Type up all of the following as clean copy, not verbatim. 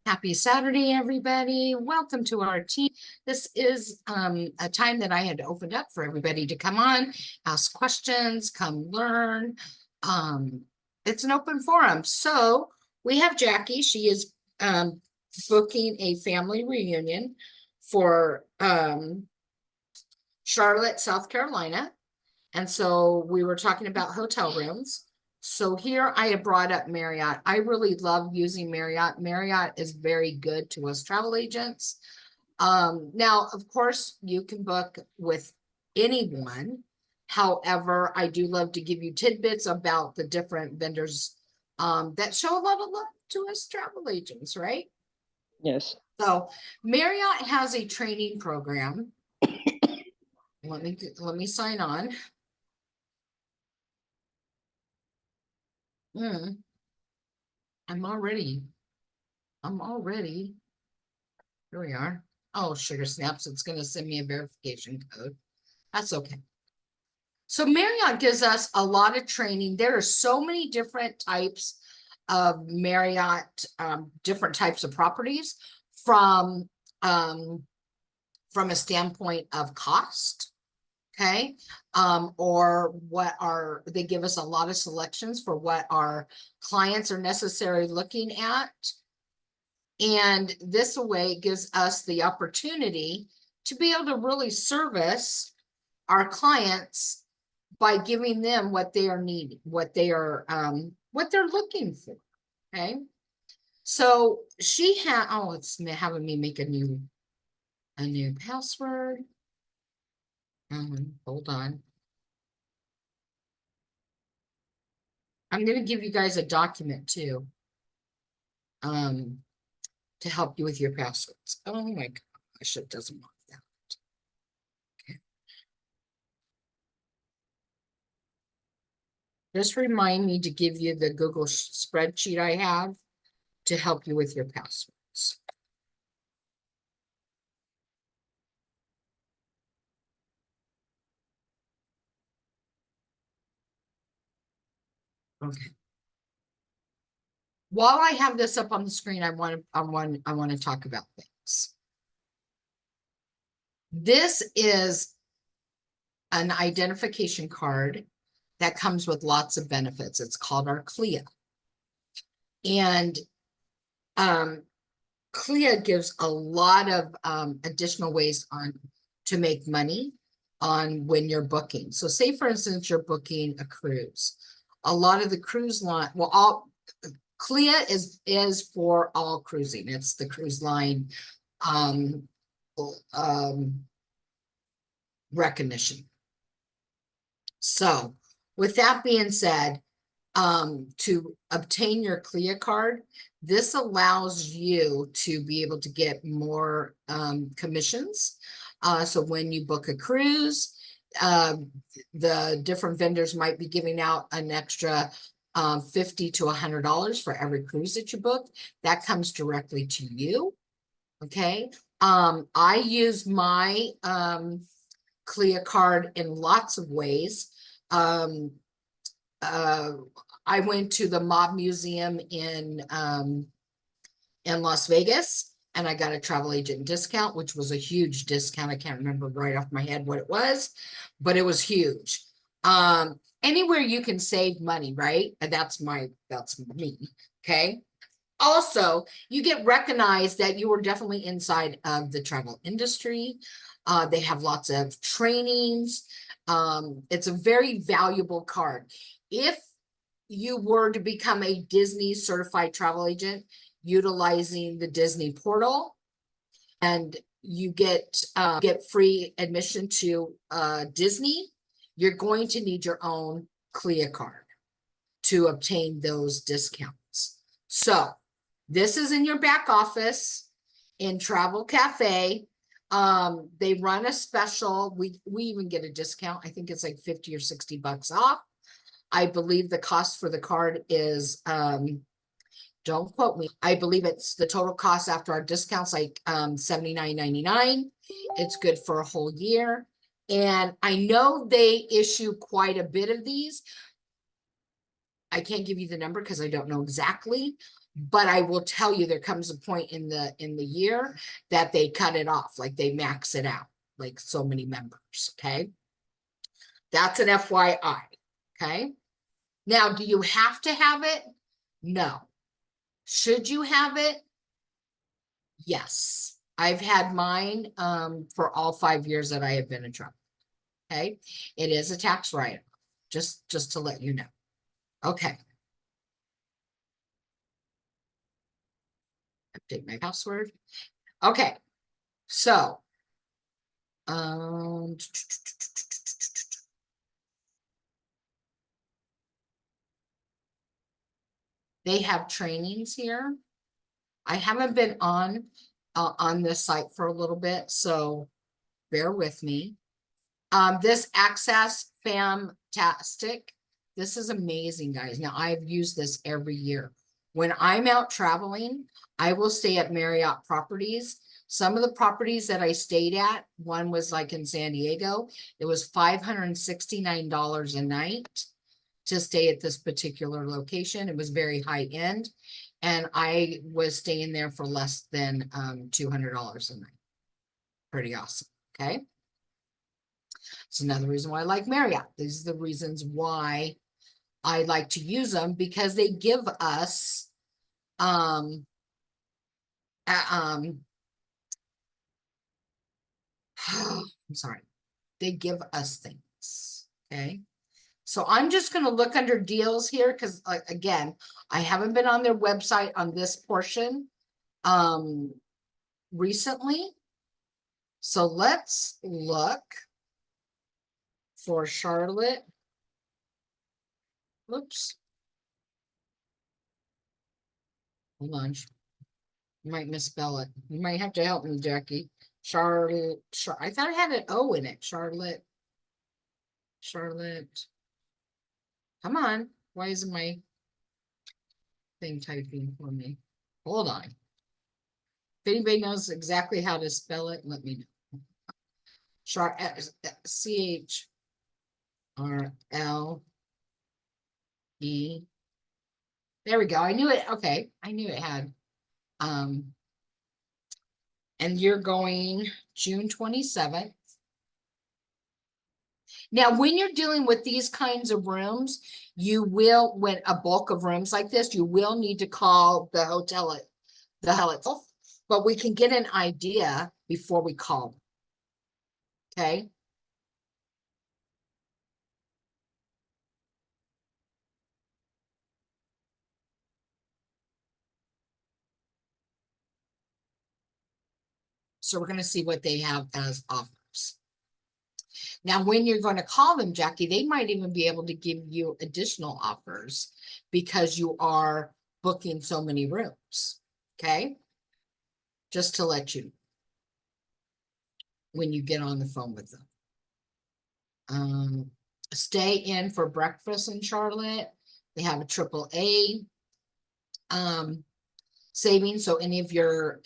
Happy Saturday, everybody. Welcome to our team. This is a time that I had opened up for everybody to come on, ask questions, come learn. It's an open forum. So we have Jackie. She is booking a family reunion for Charlotte, South Carolina. And so we were talking about hotel rooms. So here I have brought up Marriott. I really love using Marriott. Marriott is very good to us travel agents. Now, of course, you can book with anyone. However, I do love to give you tidbits about the different vendors that show a lot of love to us travel agents, right? Yes. So Marriott has a training program. Let me sign on. I'm already. Here we are. Oh, sugar snaps. It's going to send me a verification code. That's okay. So Marriott gives us a lot of training. There are so many different types of Marriott, different types of properties from a standpoint of cost. Okay. Or they give us a lot of selections for what our clients are necessarily looking at. And this way gives us the opportunity to be able to really service our clients by giving them what they are needing, what they're looking for. Okay. So she had, oh, it's having me make a new password. Hold on. I'm going to give you guys a document too. To help you with your passwords. Oh my gosh, it doesn't want that. Okay. Just remind me to give you the Google spreadsheet I have to help you with your passwords. Okay. While I have this up on the screen, I want to talk about things. This is an identification card that comes with lots of benefits. It's called our CLIA. And CLIA gives a lot of additional ways to make money on when you're booking. So say, for instance, you're booking a cruise. A lot of the cruise line, CLIA is for all cruising. It's the cruise line recognition. So with that being said, to obtain your CLIA card, this allows you to be able to get more commissions. So when you book a cruise, the different vendors might be giving out an extra $50 to $100 for every cruise that you book. That comes directly to you. Okay. I use my CLIA card in lots of ways. I went to the Mob Museum in Las Vegas, and I got a travel agent discount, which was a huge discount. I can't remember right off my head what it was, but it was huge. Anywhere you can save money, right? And that's me. Okay. Also, you get recognized that you were definitely inside of the travel industry. They have lots of trainings. It's a very valuable card. If you were to become a Disney certified travel agent utilizing the Disney portal, and you get free admission to Disney, you're going to need your own CLIA card to obtain those discounts. So this is in your back office in Travel Cafe. They run a special. We even get a discount. I think it's like 50 or 60 bucks off. I believe the cost for the card is, don't quote me, I believe it's the total cost after our discounts, like $79.99. It's good for a whole year. And I know they issue quite a bit of these. I can't give you the number because I don't know exactly, but I will tell you there comes a point in the year that they cut it off, like they max it out, like so many members, okay? That's an FYI, okay? Now, do you have to have it? No. Should you have it? Yes. I've had mine for all 5 years that I have been in trouble. Okay, it is a tax write-off, just to let you know. Okay. Update my password. Okay, so they have trainings here. I haven't been on this site for a little bit, so bear with me. This Access Fantastic. This is amazing, guys. Now, I've used this every year. When I'm out traveling, I will stay at Marriott properties. Some of the properties that I stayed at, one was like in San Diego. It was $569 a night to stay at this particular location. It was very high end. And I was staying there for less than $200 a night. Pretty awesome. Okay. It's another reason why I like Marriott. These are the reasons why I like to use them, because they give us I'm sorry, they give us things. Okay, so I'm just going to look under deals here because again, I haven't been on their website on this portion recently. So let's look for Charlotte. Whoops. Hold on. You might misspell it. You might have to help me, Jackie. Charlotte. I thought it had an O in it. Charlotte. Charlotte. Come on. Why isn't my thing typing for me? Hold on. If anybody knows exactly how to spell it, let me know. CHRLE. There we go. I knew it. Okay. I knew it had. And you're going June 27th. Now, when you're dealing with these kinds of rooms, you will, when a bulk of rooms like this, you will need to call the hotel itself, but we can get an idea before we call them. Okay. So we're going to see what they have as offers. Now, when you're going to call them, Jackie, they might even be able to give you additional offers because you are booking so many rooms. Okay. Just to let you know when you get on the phone with them. Stay in for breakfast in Charlotte. They have a AAA savings. So any of your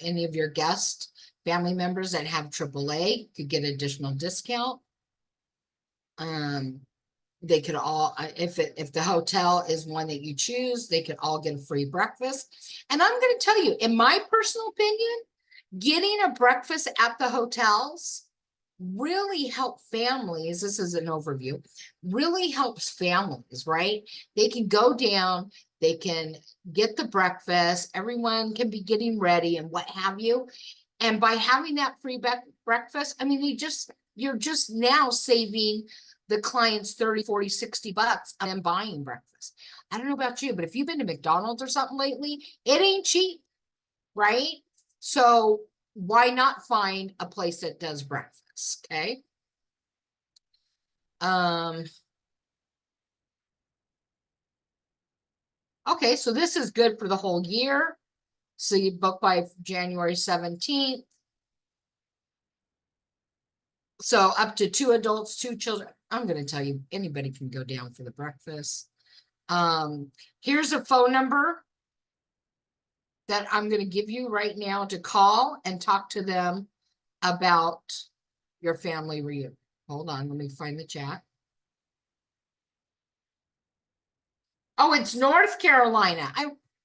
guests, family members that have AAA could get additional discount. They could all, if the hotel is one that you choose, they could all get a free breakfast. And I'm going to tell you, in my personal opinion, getting a breakfast at the hotels really help families. This is an overview, really helps families, right? They can go down, they can get the breakfast, everyone can be getting ready and what have you. And by having that free breakfast, I mean, you're just now saving the clients 30, 40, 60 bucks and then buying breakfast. I don't know about you, but if you've been to McDonald's or something lately, it ain't cheap, right? So why not find a place that does breakfast? Okay. Okay, so this is good for the whole year. So you book by January 17th. So up to 2 adults, 2 children. I'm going to tell you, anybody can go down for the breakfast. Here's a phone number that I'm going to give you right now to call and talk to them about your family reunion. Hold on, let me find the chat. Oh, it's North Carolina.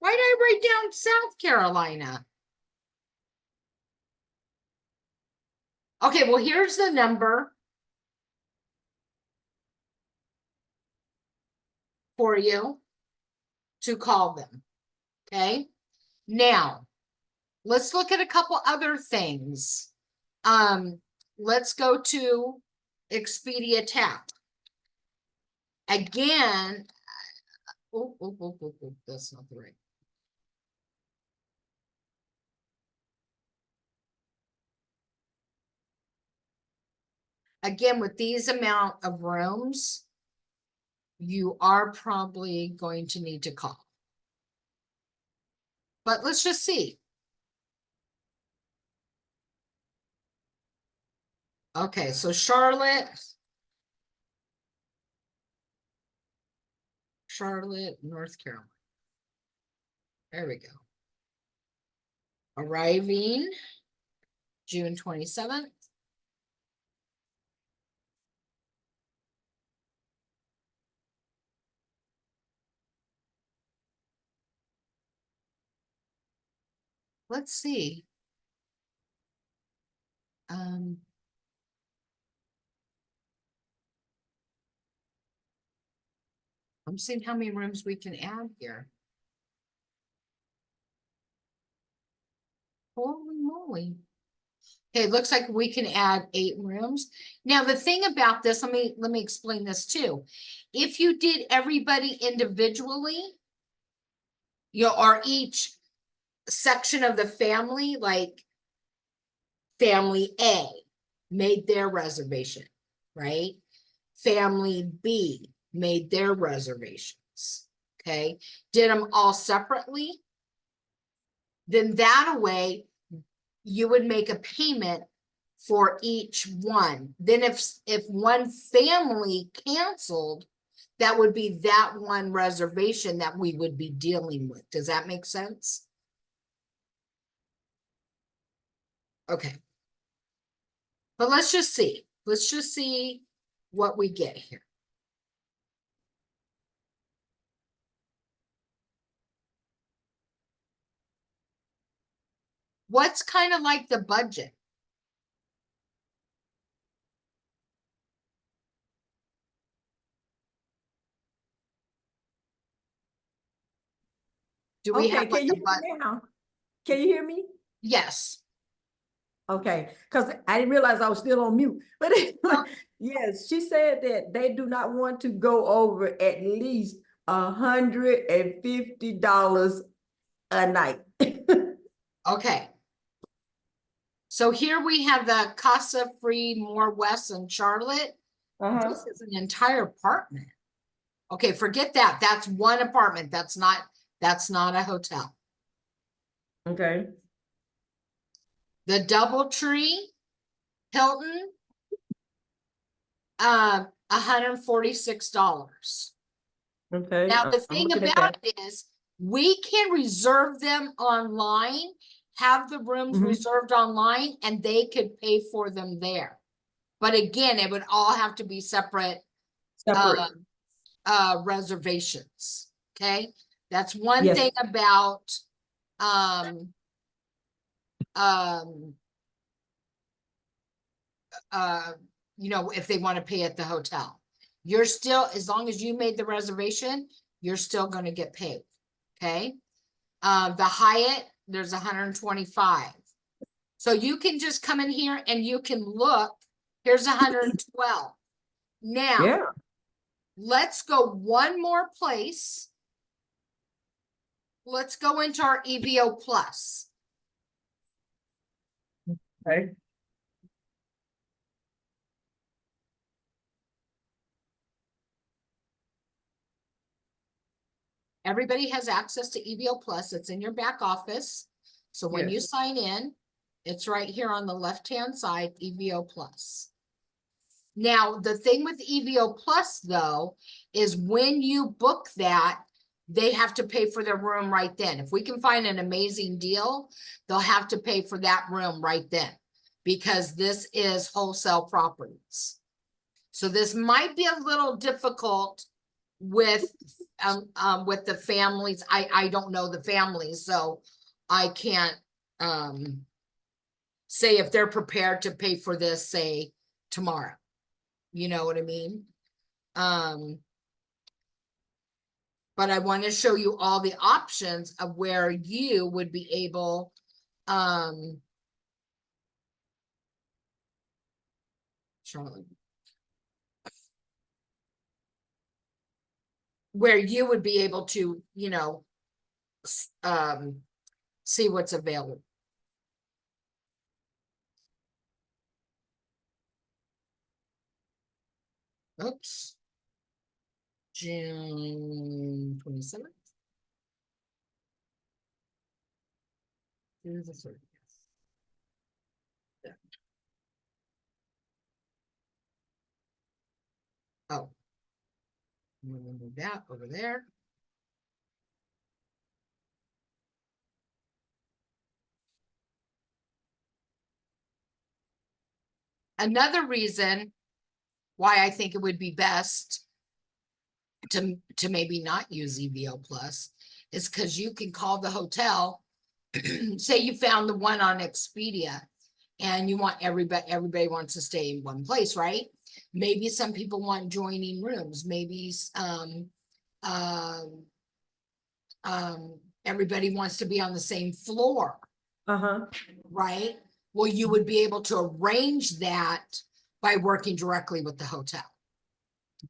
Why did I write down South Carolina? Okay, well, here's the number for you to call them. Okay. Now, let's look at a couple other things. Let's go to Expedia Tap. Again, that's not the right. Again, with these amount of rooms, you are probably going to need to call. But let's just see. Okay, so Charlotte, North Carolina. There we go. Arriving June 27th. Let's see. I'm seeing how many rooms we can add here. Holy moly. Okay, it looks like we can add 8 rooms. Now, the thing about this, let me explain this too. If you did everybody individually, or each section of the family, like family A made their reservation, right? Family B made their reservations, okay? Did them all separately, then that way you would make a payment for each one. Then if one family canceled, that would be that one reservation that we would be dealing with. Does that make sense? Okay. But let's just see. Let's just see what we get here. What's kind of like the budget? Do we Okay, have like can you a hear budget? me now? Can you hear me? Yes. Okay, because I didn't realize I was still on mute. But anyway, yes, she said that they do not want to go over at least $150 a night. Okay. So here we have the Casa Free More West in Charlotte. This is an entire apartment. Okay, forget that. That's one apartment. That's not a hotel. Okay. The DoubleTree Hilton, $146. Okay. Now, the I'm thing looking at about that. it is we can reserve them online, have the rooms reserved online, and they could pay for them there. But again, it would all have to be separate Separate. Reservations. Okay. That's one Yes. thing about um um if they want to pay at the hotel, you're still, as long as you made the reservation, you're still going to get paid. Okay. The Hyatt, there's 125. So you can just come in here and you can look. Here's 112. Now, Yeah. let's go one more place. Let's go into our EVO Plus. Okay. Everybody has access to EVO Plus. It's in your back office. So when you Yes. sign in, it's right here on the left-hand side, EVO Plus. Now, the thing with EVO Plus, though, is when you book that, they have to pay for their room right then. If we can find an amazing deal, they'll have to pay for that room right then, because this is wholesale properties. So this might be a little difficult with the families. I don't know the families, so I can't say if they're prepared to pay for this, say tomorrow. You know what I mean? But I want to show you all the options of where you would be able, Charlotte, where you would be able to, you know, see what's available. Oops. June 27th. Through the 30th. Yeah. Oh. I'm gonna move that over there. Another reason why I think it would be best to maybe not use EVO Plus is because you can call the hotel. Say you found the one on Expedia and you want everybody wants to stay in one place, right? Maybe some people want joining rooms, maybe everybody wants to be on the same floor, right? Well, you would be able to arrange that by working directly with the hotel.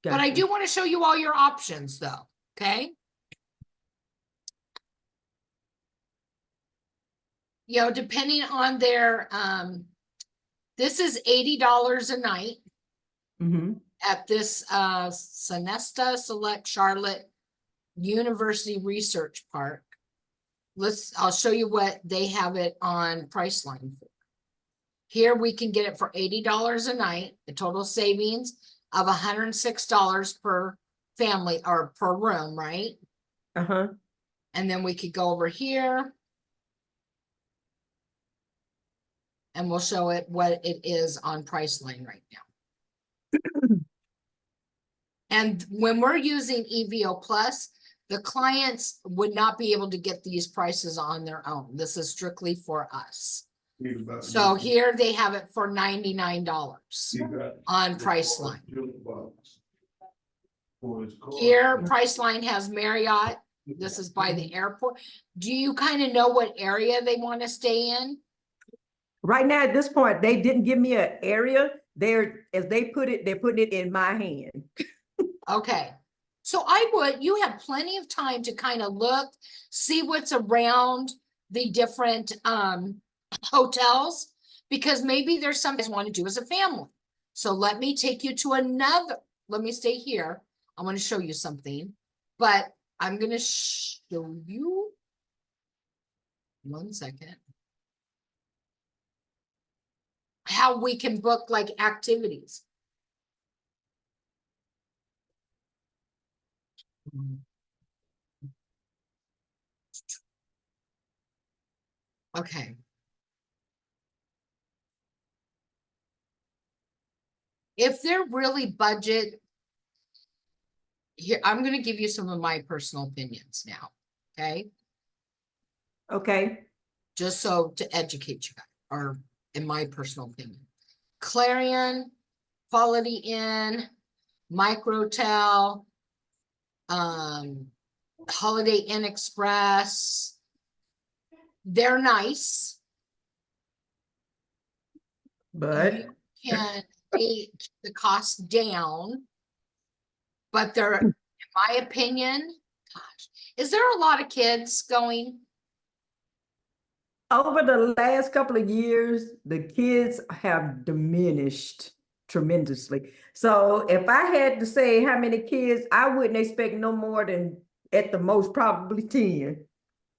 But I do want to show you all your options though, okay? You know, depending on their, this is $80 a night at this Sonesta Select Charlotte University Research Park. I'll show you what they have it on Priceline for. Here we can get it for $80 a night, a total savings of $106 per family or per room, right? And then we could go over here. And we'll show it what it is on Priceline right now. And when we're using EVO Plus, the clients would not be able to get these prices on their own. This is strictly for us. So here they have it for $99 on Priceline. Here, Priceline has Marriott. This is by the airport. Do you kind of know what area they want to stay in? Right now, at this point, they didn't give me an area. As they put it, they're putting it in my hand. Okay. So you have plenty of time to kind of look, see what's around the different hotels, because maybe there's some guys want to do as a family. So let me take you to let me stay here. I want to show you something, but I'm going to show you 1 second. How we can book like activities. Okay. If they're really budget, here, I'm going to give you some of my personal opinions now. Okay. Okay. Just so to educate you guys, or in my personal opinion. Clarion, Quality Inn, Microtel, Holiday Inn Express. They're nice. But you can take the cost down, but they're, in my opinion, gosh, is there a lot of kids going? over the last couple of years, the kids have diminished tremendously. So if I had to say how many kids, I wouldn't expect no more than at the most probably 10.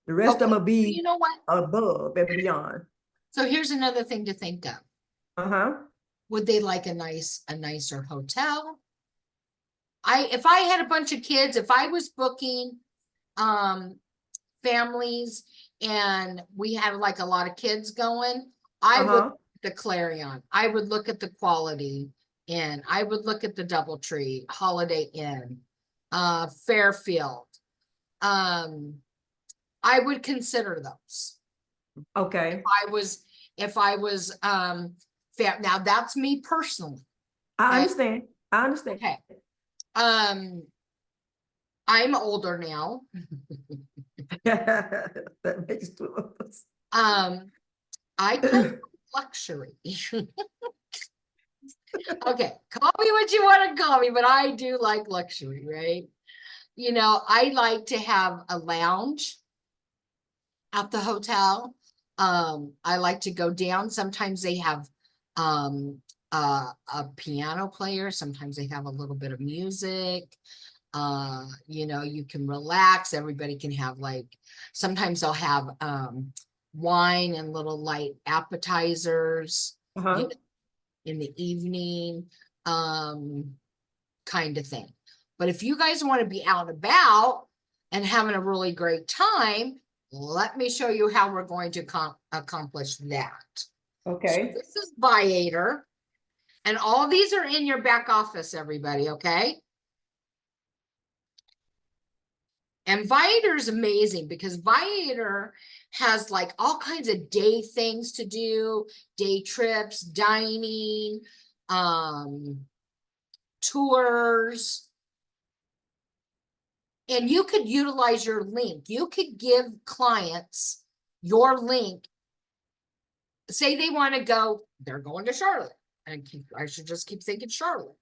The rest of them will be you know what? above and beyond. So here's another thing to think of. Would they like a nicer hotel? If I had a bunch of kids, if I was booking families and we have like a lot of kids going, I would look at the Clarion, I would look at the Quality Inn, I would look at the DoubleTree, Holiday Inn. Fairfield. I would consider those. Okay, If I was, now that's me personally. I Okay. understand. I understand. Okay. I'm older now. That makes two of us. I kind of like luxury. Okay, call me what you want to call me, but I do like luxury, right? You know, I like to have a lounge at the hotel. I like to go down. Sometimes they have a piano player, sometimes they have a little bit of music. You know, you can relax, everybody can have like, sometimes they'll have wine and little light appetizers, you Uh-huh. know, in the evening, kind of thing. But if you guys want to be out and about and having a really great time, let me show you how we're going to accomplish that. So Okay. this is Viator, and all these are in your back office, everybody, okay? And Viator is amazing because Viator has like all kinds of day things to do, day trips, dining, tours. And you could utilize your link. You could give clients your link. Say they want to go, they're going to Charlotte. And I should just keep thinking Charlotte.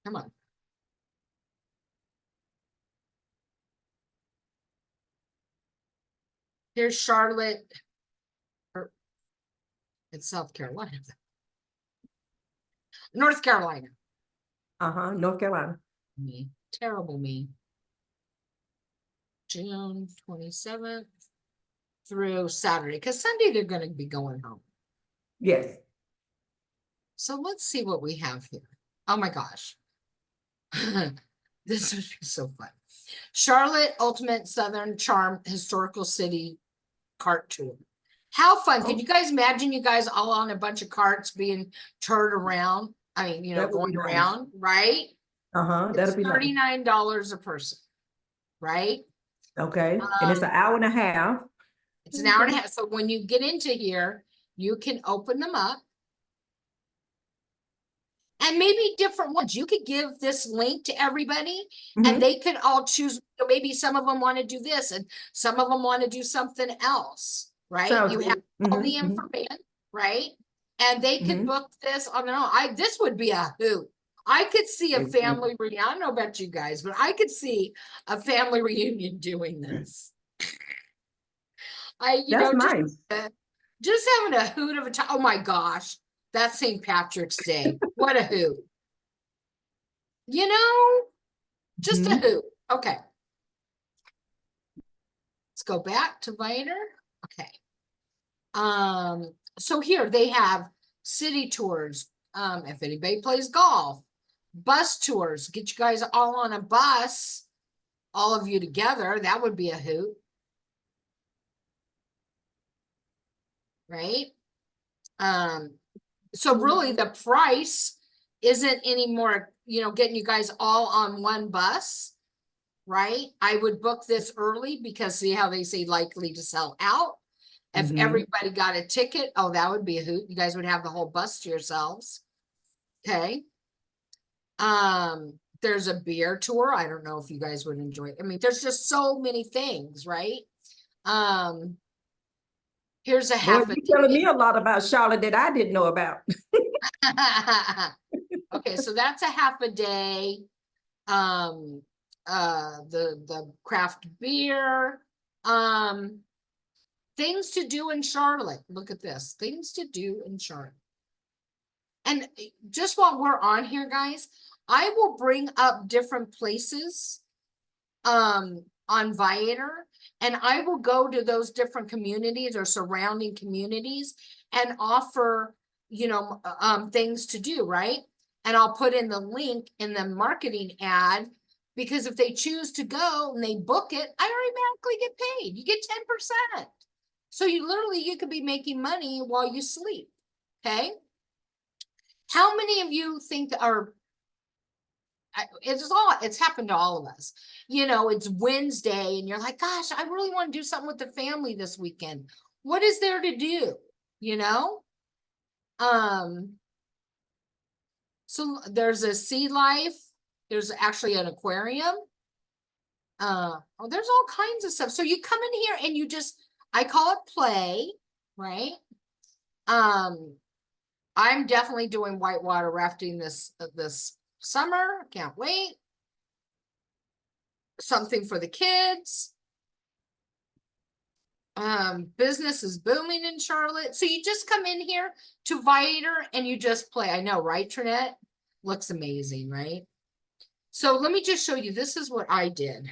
Come on. Here's Charlotte. It's South Carolina. North Carolina. Uh-huh. North Carolina. Me. Terrible me. June 27th through Saturday. Because Sunday they're going to be going home. Yes. So let's see what we have here. Oh my gosh. This would be so fun. Charlotte Ultimate Southern Charm Historical City Cart Tour. How fun. Could Oh, you guys imagine you guys all on a bunch of carts being turned around? I mean, you know, that would going be nice. around, right? Uh-huh. It's That'll be nice. $39 a person, right? Okay. And it's an hour and a half. It's an hour and Okay. a half. So when you get into here, you can open them up. And maybe different ones. You could give this link to everybody and Mm-hmm. they could all choose. Maybe some of them want to do this and some of them want to do something else, right? Sounds You have good. all the Mm-hmm. Mm-hmm. information, right? And they could Mm-hmm. book this on their own. This would be a hoot. I could see a Exactly. family reunion. I don't know about you guys, but I could see a family reunion doing this. You That's know, nice. just having a hoot of a time. Oh my gosh, that's St. Patrick's Day. What a hoot. You know, just a Mm-hmm. hoot. Okay. Let's go back to Viator. Okay. So here they have city tours. If anybody plays golf, bus tours, get you guys all on a bus, all of you together. That would be a hoot. Right? So really the price isn't anymore, you know, getting you guys all on one bus, right? I would book this early because see how they say likely to sell out. If Mm-hmm. everybody got a ticket, oh, that would be a hoot. You guys would have the whole bus to yourselves. Okay. There's a beer tour. I don't know if you guys would enjoy it. I mean, there's just so many things, right? Um, here's a Boy, half a you telling day. me a lot about Charlotte that I didn't know about. Okay, so that's a half a day. Um, the craft beer. Things to do in Charlotte. Look at this. Things to do in Charlotte. And just while we're on here, guys, I will bring up different places on Viator, and I will go to those different communities or surrounding communities and offer, you know, things to do, right? And I'll put in the link in the marketing ad because if they choose to go and they book it, I automatically get paid. You get 10%. So you literally you could be making money while you sleep. Okay. How many of you think are, it's happened to all of us. You know, it's Wednesday and you're like, gosh, I really want to do something with the family this weekend. What is there to do? You know? So there's a sea life. There's actually an aquarium. Oh, there's all kinds of stuff. So you come in here and you just, I call it play, right? I'm definitely doing whitewater rafting this summer. Can't wait. Something for the kids. Business is booming in Charlotte. So you just come in here to Viator and you just play. I know, right, Trinette? Looks amazing, right? So let me just show you. This is what I did.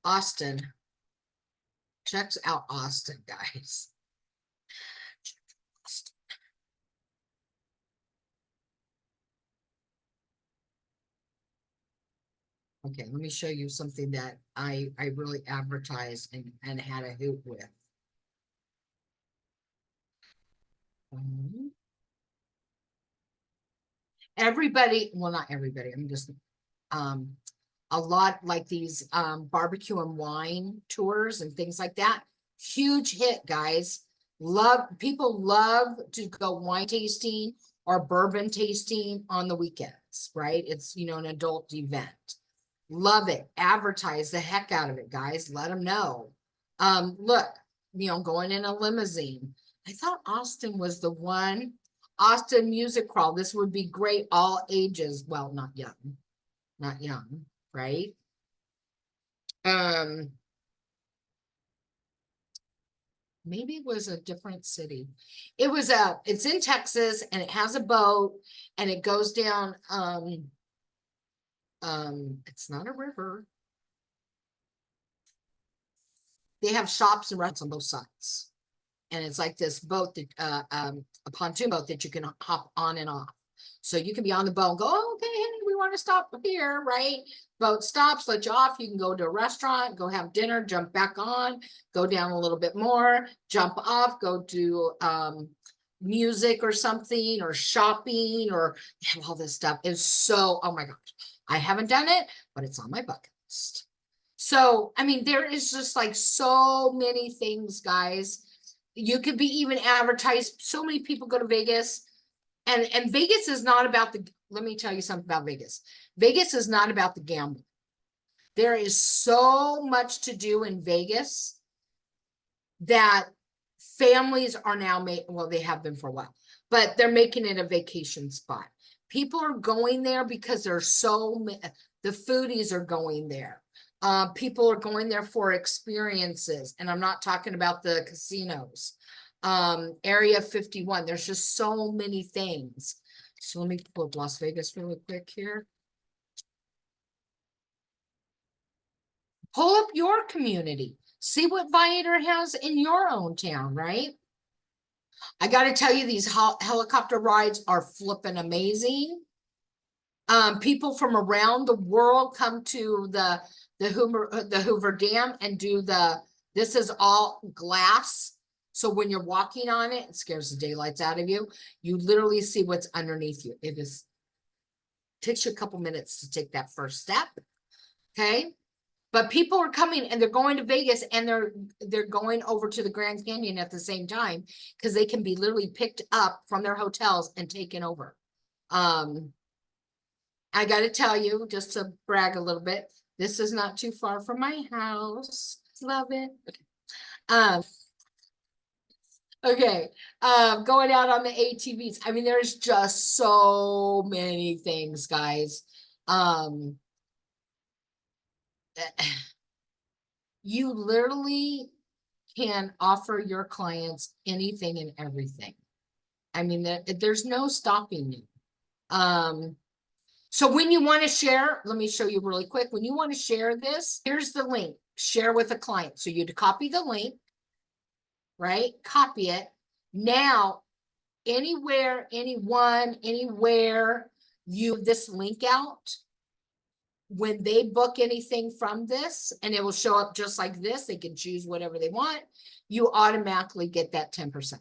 Austin. Checks out Austin, guys. Okay, let me show you something that I really advertised and had a hoot with. Everybody, well, not everybody, I'm just a lot like these barbecue and wine tours and things like that. Huge hit, guys. People love to go wine tasting or bourbon tasting on the weekends, right? It's, you know, an adult event. Love it. Advertise the heck out of it, guys. Let them know. Look, you know, going in a limousine. I thought Austin was the one. Austin Music Crawl. This would be great, all ages. Well, not young, right? Maybe it was a different city. It's in Texas and it has a boat and it goes down, it's not a river. They have shops and restaurants on both sides. And it's like this boat that, a pontoon boat that you can hop on and off. So you can be on the boat and go, oh, okay, honey, we want to stop here, right? Boat stops, let you off. You can go to a restaurant, go have dinner, jump back on, go down a little bit more, jump off, go do music or something, or shopping, or all this stuff. Is so, oh my gosh, I haven't done it, but it's on my bucket list. So, I mean, there is just like so many things, guys. You could be even advertised. So many people go to Vegas. And Vegas is not about let me tell you something about Vegas. Vegas is not about the gamble. There is so much to do in Vegas that families are now well, they have been for a while, but they're making it a vacation spot. People are going there because there's the foodies are going there. People are going there for experiences, and I'm not talking about the casinos. Area 51, there's just so many things. So let me pull up Las Vegas really quick here. Pull up your community. See what Viator has in your own town, right? I got to tell you, these helicopter rides are flipping amazing. People from around the world come to the Hoover Dam and do this is all glass. So when you're walking on it, it scares the daylights out of you. You literally see what's underneath you. Takes you a couple minutes to take that first step. Okay. But people are coming and they're going to Vegas and they're going over to the Grand Canyon at the same time because they can be literally picked up from their hotels and taken over. I got to tell you, just to brag a little bit, this is not too far from my house. Love it. Okay. Okay, going out on the ATVs. I mean, there's just so many things, guys. You literally can offer your clients anything and everything. I mean, there's no stopping you. So when you want to share, let me show you really quick. When you want to share this, here's the link. Share with a client. So you'd copy the link, right? Copy it. Now, anywhere, anyone, anywhere you this link out, when they book anything from this, and it will show up just like this, they can choose whatever they want, you automatically get that 10%.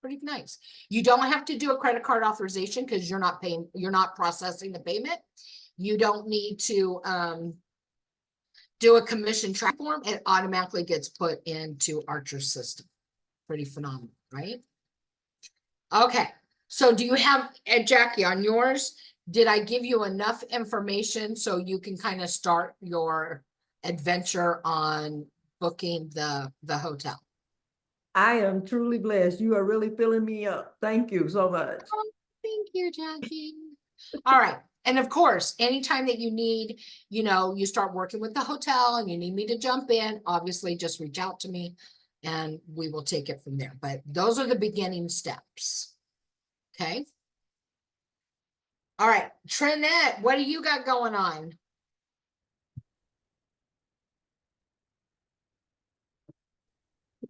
pretty nice. You don't have to do a credit card authorization because you're not paying, you're not processing the payment. You don't need to do a commission track form. It automatically gets put into Archer's system. Pretty phenomenal, right? Okay, so do you have, Jackie, on yours, did I give you enough information so you can kind of start your adventure on booking the hotel? I am truly blessed. You are really filling me up. Thank you so much. Oh, thank you, Jackie. All right. And of course, anytime that you need, you know, you start working with the hotel and you need me to jump in, obviously just reach out to me and we will take it from there. But those are the beginning steps. Okay. All right. Trinette, what do you got going on?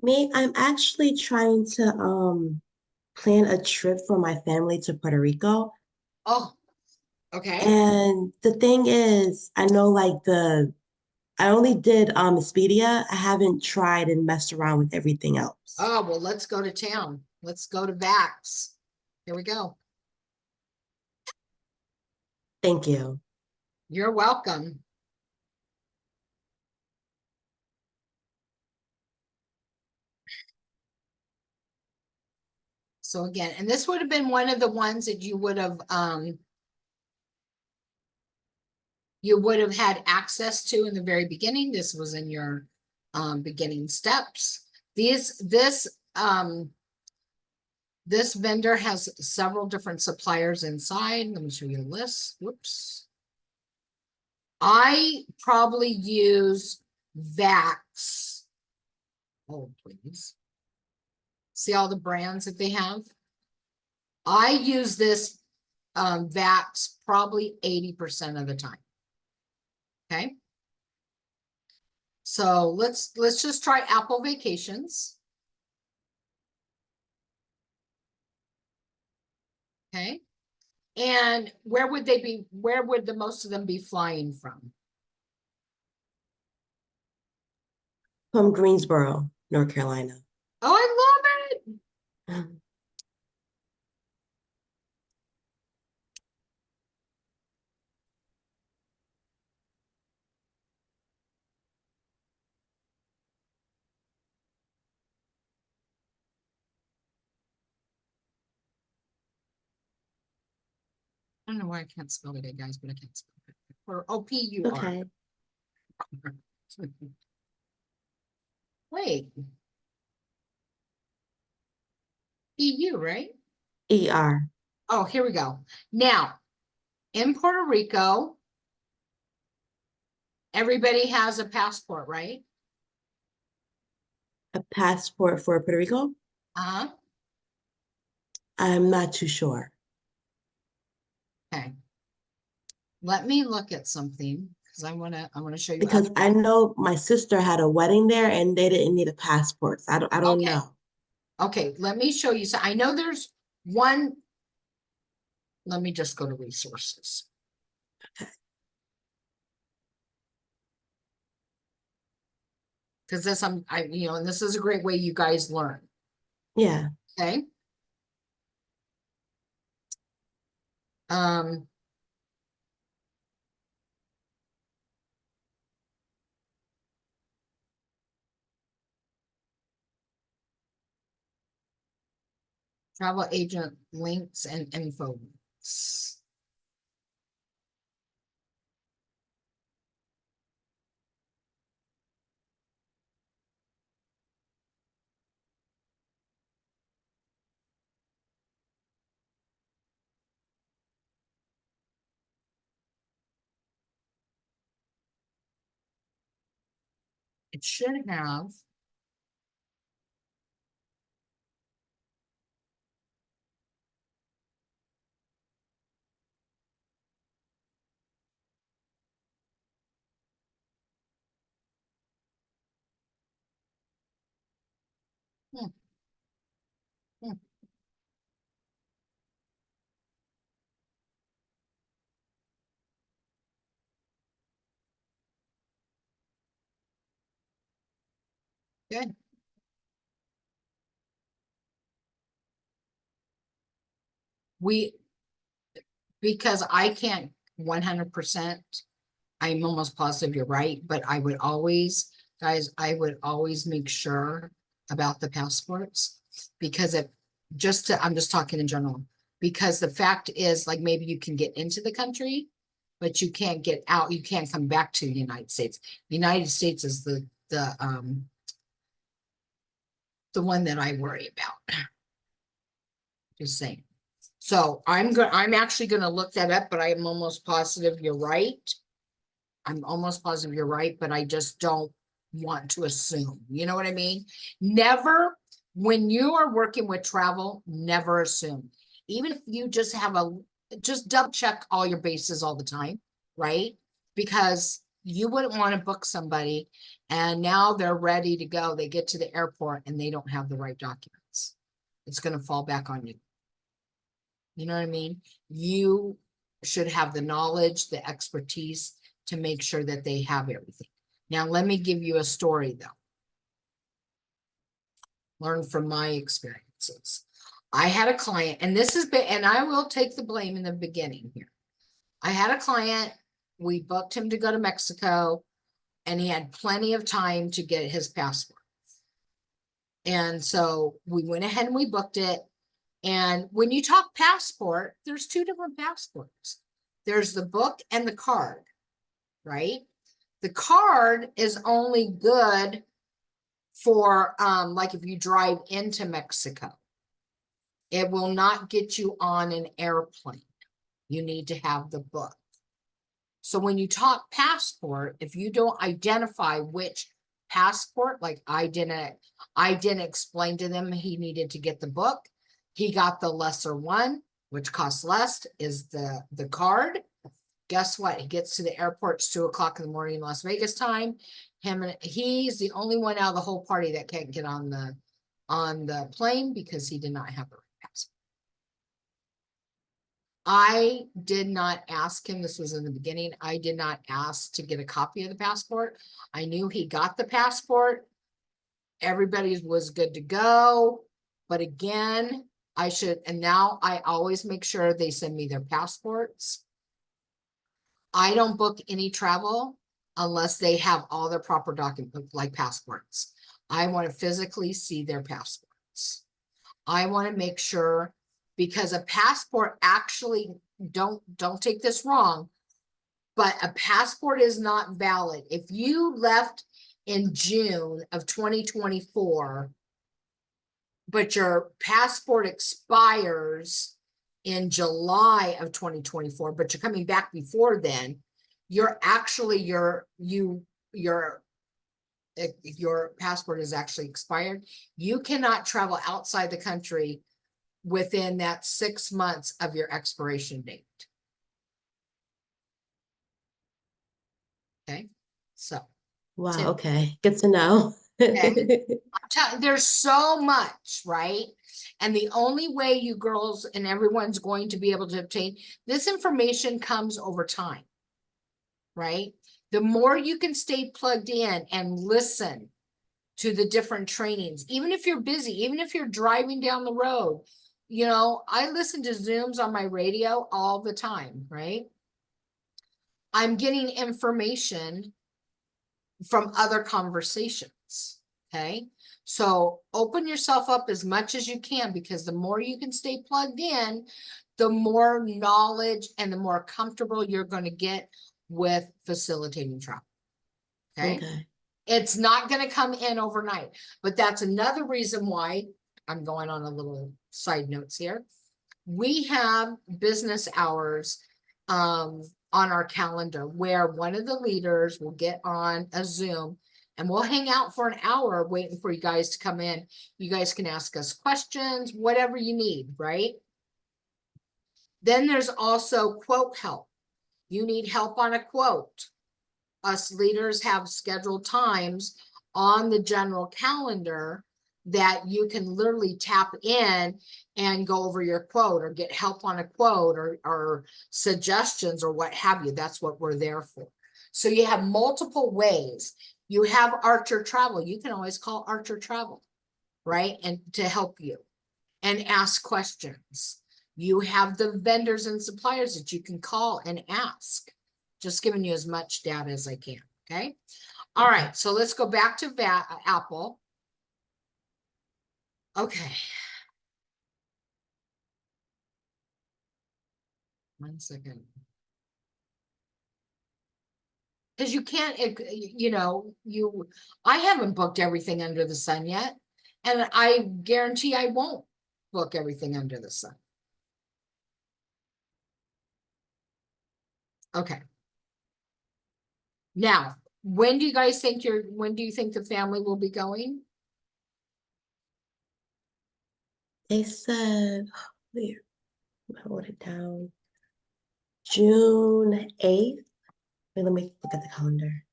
Me, I'm actually trying to plan a trip for my family to Puerto Rico. Oh, okay. And the thing is, I know like I only did Expedia. I haven't tried and messed around with everything else. Oh, well, let's go to town. Let's go to Vax. Here we go. Thank you. You're welcome. So again, and this would have been one of the ones that you would have had access to in the very beginning. This was in your beginning steps. This vendor has several different suppliers inside. Let me show you the list. Whoops. I probably use Vax. Oh, please. See all the brands that they have? I use this Vax probably 80% of the time. Okay. So let's just try Apple Vacations. Okay. And where would the most of them be flying from? From Greensboro, North Carolina. Oh, I love it. I don't know why I can't spell it, guys, but I can't spell it. Or P-U-R. Okay. Wait. EU, right? ER. Oh, here we go. Now, in Puerto Rico, everybody has a passport, right? A passport for Puerto Rico? Uh-huh. I'm not too sure. Okay. Let me look at something because I wanna show you Because other. I know my sister had a wedding there and they didn't need a passport. So I don't Okay. know. Okay, let me show you. So I know there's one. Let me just go to resources. Because this and this is a great way you guys learn. Yeah. Okay. Um, travel agent links and info. It should have. Hmm, hmm, good. because I can't 100%, I'm almost positive you're right, but I would always, guys, I would always make sure about the passports. Because I'm just talking in general, because the fact is, like, maybe you can get into the country, but you can't get out, you can't come back to the United States. United States is the one that I worry about. Just saying. So I'm actually gonna look that up, but I'm almost positive you're right. I'm almost positive you're right, but I just don't want to assume. You know what I mean? Never, when you are working with travel, never assume. Even if you just just double check all your bases all the time, right? Because you wouldn't want to book somebody and now they're ready to go. They get to the airport and they don't have the right documents. It's going to fall back on you. You know what I mean? You should have the knowledge, the expertise to make sure that they have everything. Now, let me give you a story though. Learn from my experiences. I had a client, and this has been, and I will take the blame in the beginning here. I had a client, we booked him to go to Mexico, and he had plenty of time to get his passport. And so we went ahead and we booked it. And when you talk passport, there's two different passports. There's the book and the card, right? The card is only good for like if you drive into Mexico. It will not get you on an airplane. You need to have the book. So when you talk passport, if you don't identify which passport, like I didn't explain to them he needed to get the book. He got the lesser one, which costs less, is the card. Guess what? He gets to the airport, it's 2:00 in the morning, Las Vegas time. He's the only one out of the whole party that can't get on the plane because he did not have the right passport. I did not ask him, this was in the beginning, I did not ask to get a copy of the passport. I knew he got the passport. Everybody was good to go. But again, and now I always make sure they send me their passports. I don't book any travel unless they have all their proper documents, like passports. I want to physically see their passports. I want to make sure, because a passport actually, don't take this wrong, but a passport is not valid. If you left in June of 2024, but your passport expires in July of 2024, but you're coming back before then, you're actually, your passport is actually expired. You cannot travel outside the country within that 6 months of your expiration date. Okay, so. Wow, Tim. okay. Good to know. There's so much, right? And the only way you girls and everyone's going to be able to obtain this information comes over time, right? The more you can stay plugged in and listen to the different trainings, even if you're busy, even if you're driving down the road, you know, I listen to Zooms on my radio all the time, right? I'm getting information from other conversations, okay? So open yourself up as much as you can, because the more you can stay plugged in, the more knowledge and the more comfortable you're going to get with facilitating travel. Okay. It's not going to come in overnight, but that's another reason why I'm going on a little side notes here. We have business hours on our calendar where one of the leaders will get on a Zoom and we'll hang out for an hour waiting for you guys to come in. You guys can ask us questions, whatever you need, right? Then there's also quote help. You need help on a quote. Us leaders have scheduled times on the general calendar that you can literally tap in and go over your quote or get help on a quote or suggestions or what have you. That's what we're there for. So you have multiple ways. You have Archer Travel. You can always call Archer Travel, right? And to help you and ask questions. You have the vendors and suppliers that you can call and ask. Just giving you as much data as I can, okay? All right, so let's go back to Apple. Okay. 1 second. Because you can't, I haven't booked everything under the sun yet. And I guarantee I won't book everything under the sun. Okay. Now, when do you guys think when do you think the family will be going? They said, where? I wrote it down. June 8th. Wait, let me look at the calendar.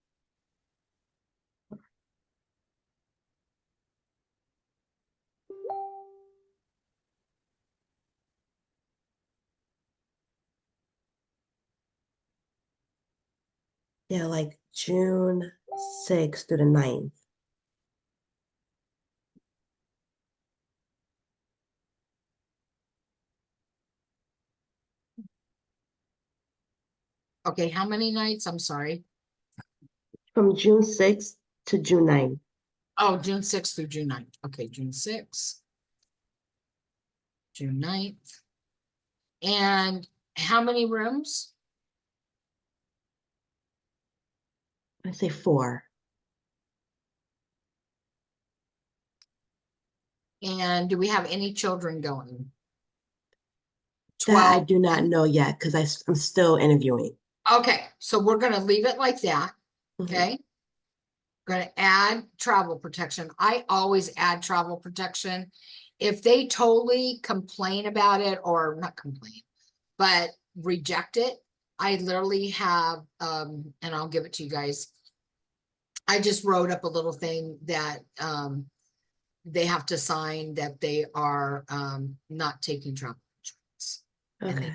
Yeah, like June 6th through the 9th. Okay, how many nights? I'm sorry. From June 6th to June 9th. Oh, June 6th through June 9th. Okay, June 6th. June 9th. And how many rooms? I say 4. And do we have any children going? That I 12. do not know yet because I'm still interviewing. Okay, so we're gonna leave it like that, Mhm. okay? Gonna add travel protection. I always add travel protection. If they totally complain about it, or not complain, but reject it, I literally have, and I'll give it to you guys. I just wrote up a little thing that, they have to sign that they are, not taking travel insurance. And Okay.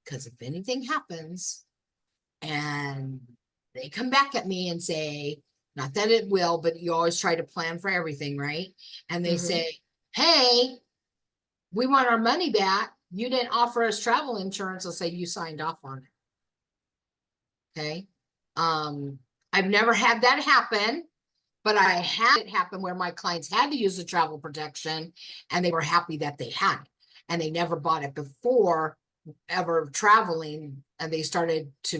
because if anything happens and they come back at me and say, not that it will, but you always try to plan for everything, right? And they Mhm. say, hey, we want our money back. You didn't offer us travel insurance. I'll say you signed off on it. Okay. I've never had that happen, but I had it happen where my clients had to use the travel protection and they were happy that they had it. And they never bought it before ever traveling, and they started to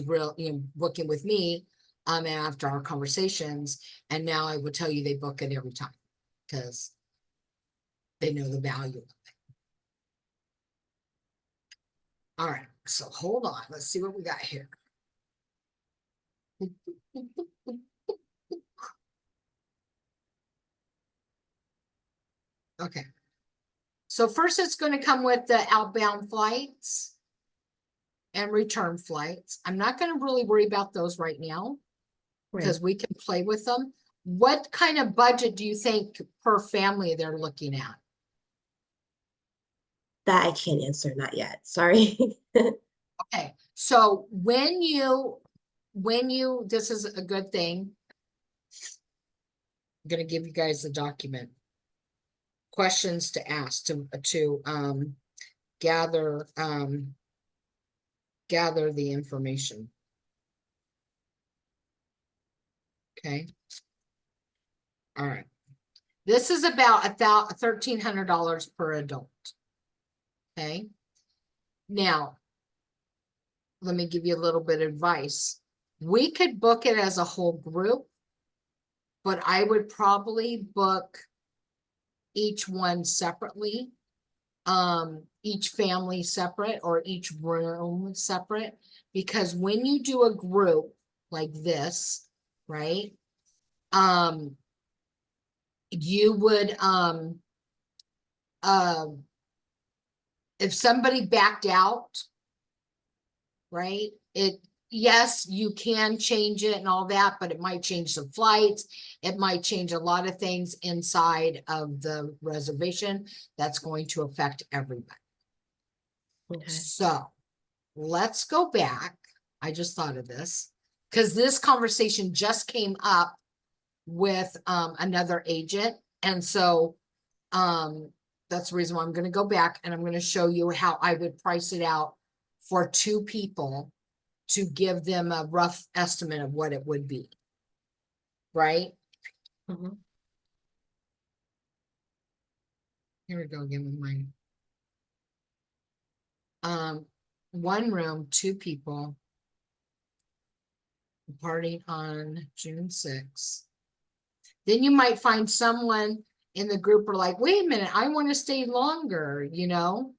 booking with me after our conversations, and now I would tell you they book it every time because they know the value of it. All right, so hold on, let's see what we got here. Okay, so first it's going to come with the outbound flights and return flights. I'm not going to really worry about those right now because Right. we can play with them. What kind of budget do you think per family they're looking at? That I can't answer, not yet. Sorry. Okay, so this is a good thing. I'm gonna give you guys the document. Questions to ask to gather the information. Okay. All right. This is about $1,300 per adult. Okay. Now, let me give you a little bit of advice. We could book it as a whole group, but I would probably book each one separately, each family separate or each room separate, because when you do a group like this, right? You would, if somebody backed out, right? Yes, you can change it and all that, but it might change the flights. It might change a lot of things inside of the reservation. That's going to affect everybody. Okay. So let's go back. I just thought of this because this conversation just came up with another agent. And so That's the reason why I'm gonna go back and I'm gonna show you how I would price it out for 2 people to give them a rough estimate of what it would be. Right? Mhm. Here we go again with mine. 1 room, 2 people. Partying on June 6th. Then you might find someone in the group are like, wait a minute, I want to stay longer, you know?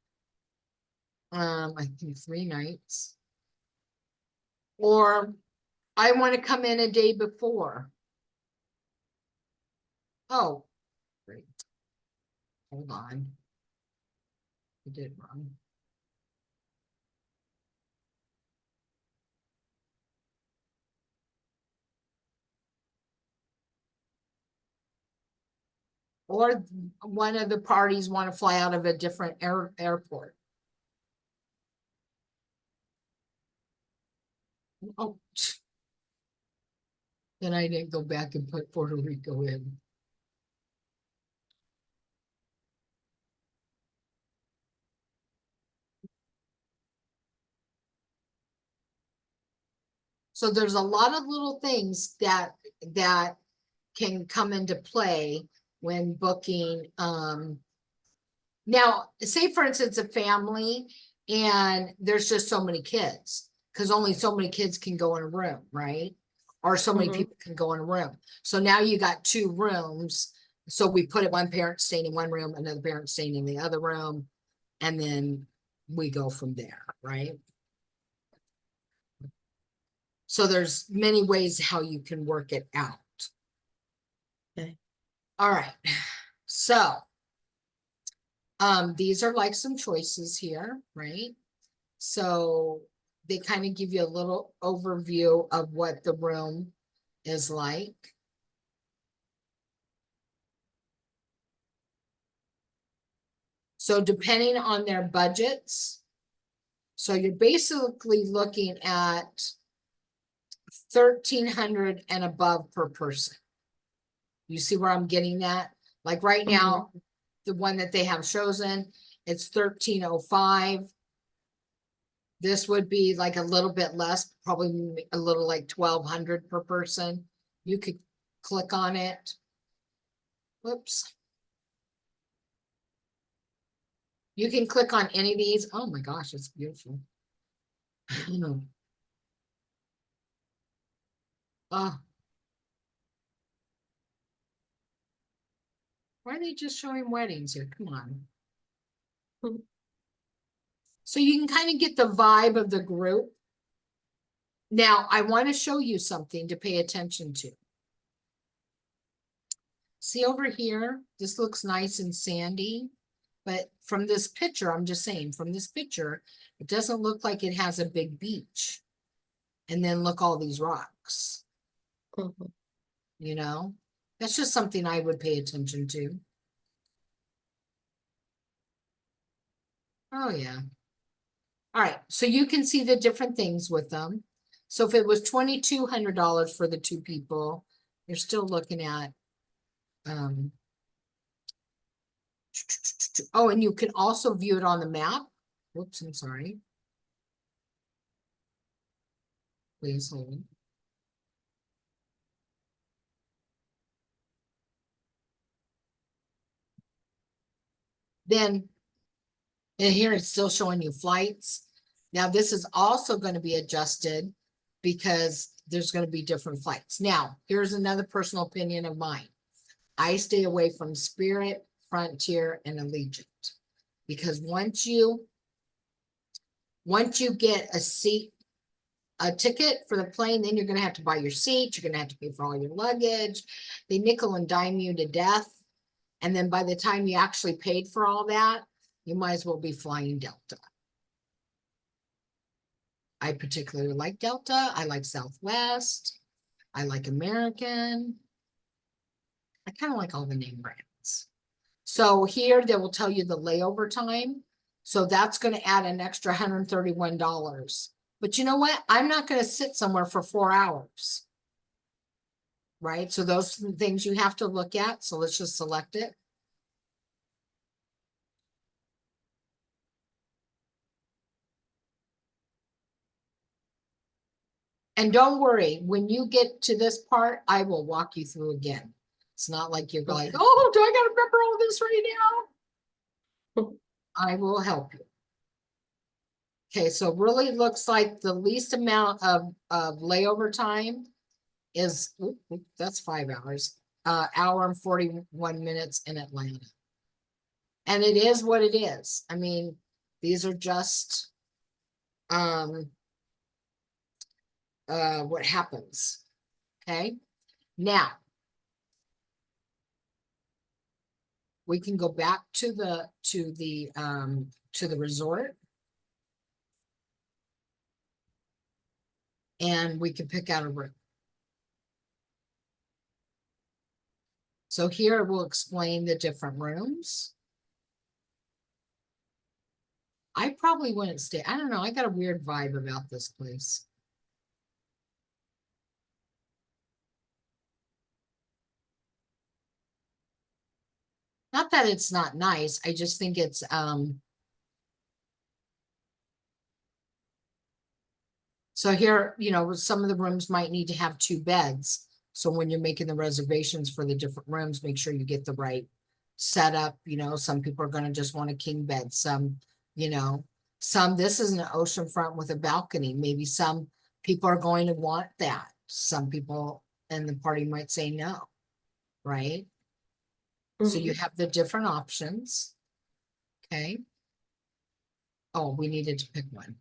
I think 3 nights. Or I want to come in a day before. Oh, great. Hold on. I did it wrong. Or one of the parties want to fly out of a different airport. Oh, then I didn't go back and put Puerto Rico in. So there's a lot of little things that can come into play when booking. Now, say for instance, a family and there's just so many kids, because only so many kids can go in a room, right? Or so many Mhm. people can go in a room. So now you got 2 rooms. So we put it one parent staying in one room, another parent staying in the other room, and then we go from there, right? So there's many ways how you can work it out. Okay. All right. So these are like some choices here, right? So they kind of give you a little overview of what the room is like. So depending on their budgets, so you're basically looking at 1,300 and above per person. You see where I'm getting that? Like right now, the one that they have chosen, it's 1,305. This would be like a little bit less, probably a little like 1,200 per person. You could click on it. Whoops. You can click on any of these. Oh my gosh, it's beautiful. Oh, why are they just showing weddings here? Come on. Mhm. So you can kind of get the vibe of the group. Now, I want to show you something to pay attention to. See over here, this looks nice and sandy, but from this picture, I'm just saying, from this picture, it doesn't look like it has a big beach. And then look all these rocks, Mhm. you know? That's just something I would pay attention to. Oh, yeah. All right, so you can see the different things with them. So if it was $2,200 for the 2 people, you're still looking at, oh, and you can also view it on the map. Whoops, I'm sorry. Please hold. Then, and here it's still showing you flights. Now, this is also going to be adjusted because there's going to be different flights. Now, here's another personal opinion of mine. I stay away from Spirit, Frontier, and Allegiant because once you get a ticket for the plane, then you're going to have to buy your seat. You're going to have to pay for all your luggage. They nickel and dime you to death. And then by the time you actually paid for all that, you might as well be flying Delta. I particularly like Delta. I like Southwest. I like American. I kind of like all the name brands. So here they will tell you the layover time. So that's going to add an extra $131. But you know what? I'm not going to sit somewhere for 4 hours. Right? So those are the things you have to look at. So let's just select it. And don't worry, when you get to this part, I will walk you through again. It's not like you're like, Okay. oh, do I gotta remember all this right now? I will help you. Okay, so really it looks like the least amount of layover time is, that's 5 hours, hour and 41 minutes in Atlanta. And it is what it is. I mean, these are just, what happens. Okay, now we can go back to the resort. And we can pick out a room. So here we'll explain the different rooms. I probably wouldn't stay. I don't know. I got a weird vibe about this place. Not that it's not nice. I just think it's so here, you know, some of the rooms might need to have 2 beds. So when you're making the reservations for the different rooms, make sure you get the right setup. You know, some people are going to just want a king bed. Some, you know, this is an oceanfront with a balcony. Maybe some people are going to want that. Some people in the party might say no, right? So you have the different options. Okay. Oh, we needed to pick one.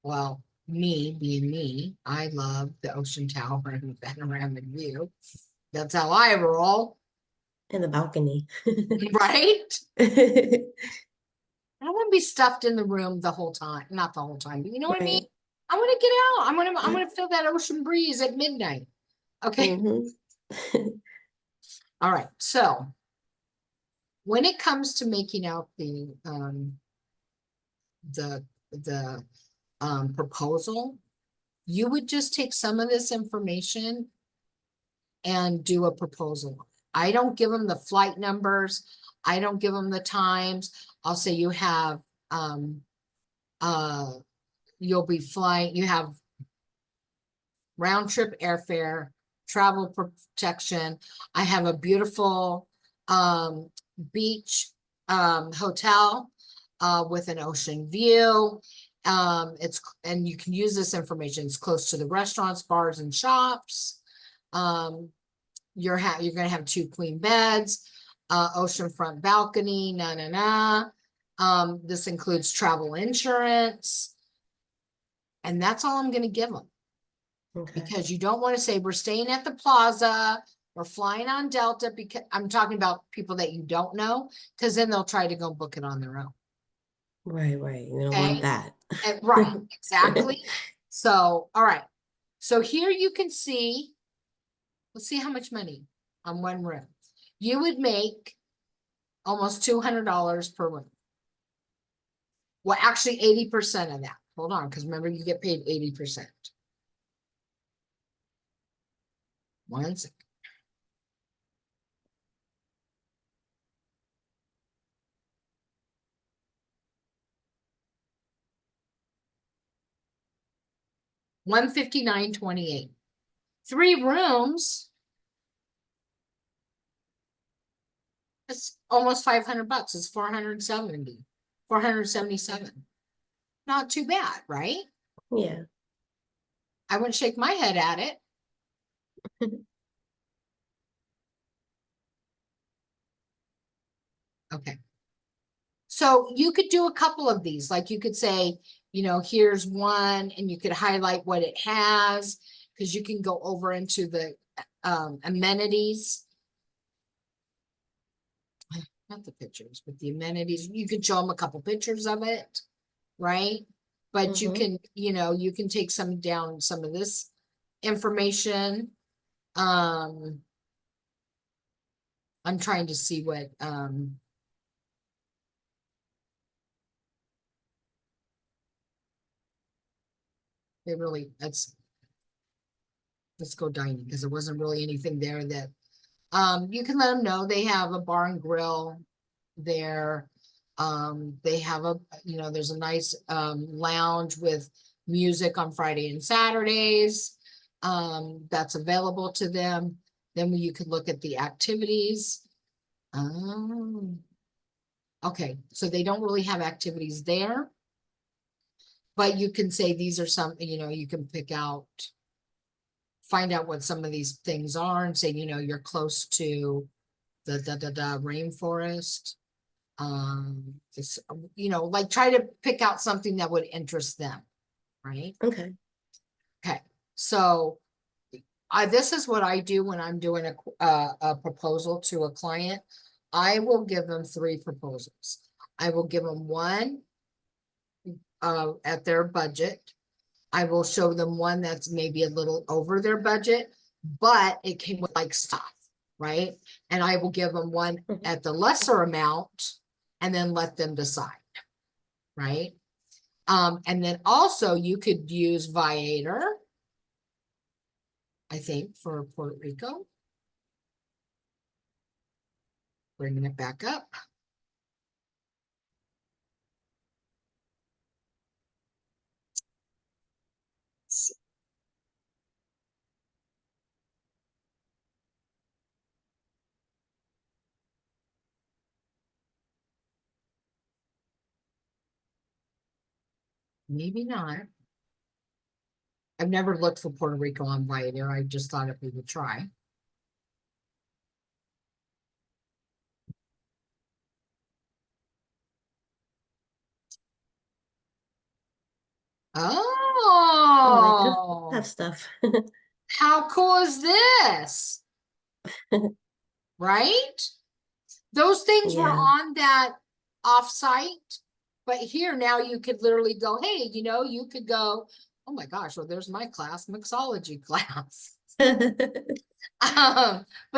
Well, me being me, I love the ocean tower and the panoramic view. That's how I roll, In the balcony. right? I don't want to be stuffed in the room the whole time. Not the whole time, but you know what I mean? Right. I want to get out. I'm gonna feel that ocean breeze at midnight. Okay. All right. So when it comes to making out the proposal, you would just take some of this information and do a proposal. I don't give them the flight numbers. I don't give them the times. I'll say you have you'll be flying, you have round trip airfare, travel protection. I have a beautiful beach hotel with an ocean view. And you can use this information. It's close to the restaurants, bars, and shops. You're gonna have 2 queen beds, oceanfront balcony, this includes travel insurance. And that's all I'm gonna give them. Okay. Because you don't want to say we're staying at the plaza, we're flying on Delta, because I'm talking about people that you don't know, because then they'll try to go book it on their own. Right. You don't Okay. want that. Right, exactly. So, all right. So here you can see, let's see how much money on one room. You would make almost $200 per room. Well, actually 80% of that. Hold on, because remember you get paid 80%. One second. $159.28. 3 rooms. It's almost $500. It's 477. Not too bad, right? Yeah. I wouldn't shake my head at it. Okay. So you could do a couple of these, like you could say, you know, here's one, and you could highlight what it has, because you can go over into the amenities. Not the pictures, but the amenities. You could show them a couple pictures of it, right? But you can, you know, you can take down some of this information. I'm trying to see what it really, let's go dining, because there wasn't really anything there that you can let them know they have a bar and grill there. They have a, you know, there's a nice lounge with music on Friday and Saturdays. That's available to them. Then you could look at the activities. Okay, so they don't really have activities there. But you can say these are some, you can pick out, find out what some of these things are and say, you're close to the rainforest. It's, like try to pick out something that would interest them, right? Okay. Okay, so this is what I do when I'm doing a proposal to a client. I will give them 3 proposals. I will give them one at their budget. I will show them one that's maybe a little over their budget, but it came with like stuff, right? And I will give them one at the lesser amount and then let them decide, right? And then also you could use Viator, I think, for Puerto Rico. Bringing it back up. Maybe not. I've never looked for Puerto Rico on Viator. I just thought if we would try. Oh, I Oh, have stuff. how cool is this? Right? Those things were Yeah. on that offsite, but here now you could literally go, hey, you could go, oh my gosh, well, there's my class, mixology class. But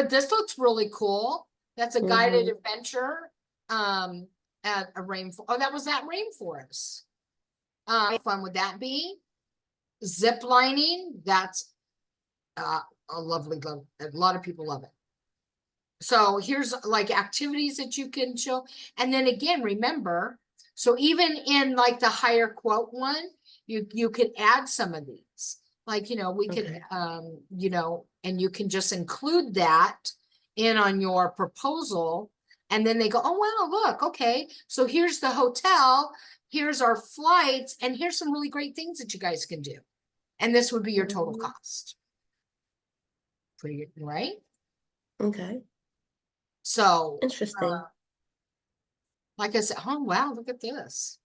this looks really cool. That's a guided Mhm. adventure at a rainforest. Oh, that was that rainforest. How fun would that be? Zip lining, that's a lovely, a lot of people love it. So here's like activities that you can show. And then again, remember, so even in like the higher quote one, you could add some of these. Like, we could, Okay. and you can just include that in on your proposal. And then they go, oh, wow, look, okay. So here's the hotel, here's our flights, and here's some really great things that you guys can do. And this would be your total Mhm. cost. Pretty good, right? Okay. So, Interesting. like I said, oh, wow, look at this.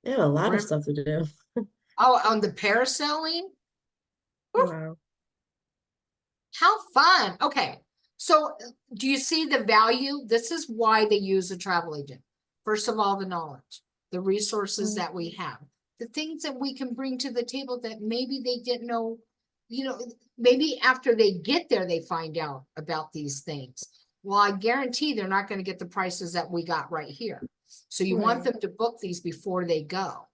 They have a lot of We're- stuff to do. Oh, on the parasailing? Whew, Wow. how fun. Okay. So do you see the value? This is why they use a travel agent. First of all, the knowledge, the resources that we have, the things that we can bring to the table that maybe they didn't know, maybe after they get there, they find out about these things. Well, I guarantee they're not going to get the prices that we got right here. So you want Right. them to book these before they go.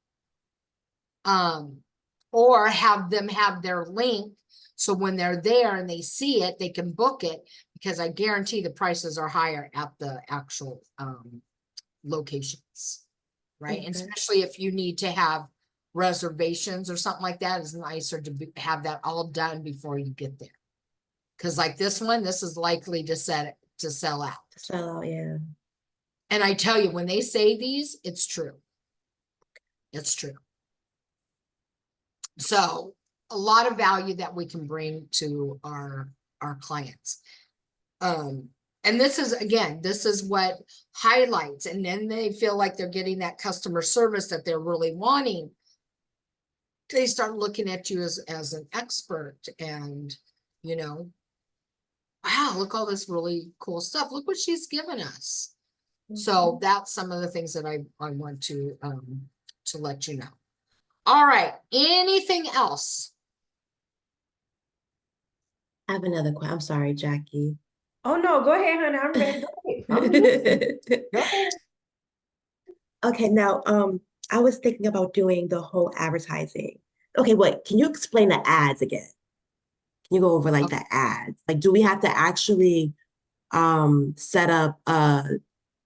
Or have them have their link. So when they're there and they see it, they can book it because I guarantee the prices are higher at the actual locations, right? And Okay. especially if you need to have reservations or something like that, it's nicer to have that all done before you get there. Because like this one, this is likely to sell out. To sell out, yeah. And I tell you, when they say these, it's true. It's true. So a lot of value that we can bring to our clients. And this is, again, this is what highlights, and then they feel like they're getting that customer service that they're really wanting. They start looking at you as an expert and, wow, look all this really cool stuff. Look what she's given us. So that's some of the things that I want to let you know. All right. Anything else? I have another question. I'm sorry, Jackie. Oh, no, go ahead, honey. I'm ready. Go ahead. I'm listening. Go ahead. Okay, now I was thinking about doing the whole advertising. Okay, wait, can you explain the ads again? Can you go over like Okay. the ads? Like, do we have to actually set up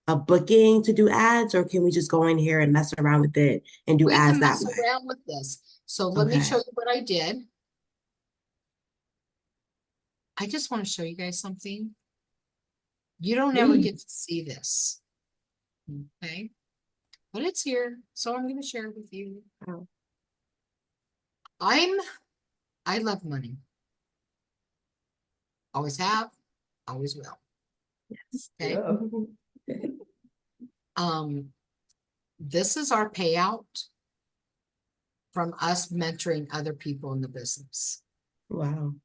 a booking to do ads, or can we just go in here and mess around with it and do We ads can that mess way? around with this. So let me show Okay. you what I did. I just want to show you guys something. You don't ever get to see this. Okay. But it's here. So I'm going to share it with you. Wow. I love money. Always have, always will. Yes. Okay. Yeah. This is our payout from us mentoring other people in the business. Wow.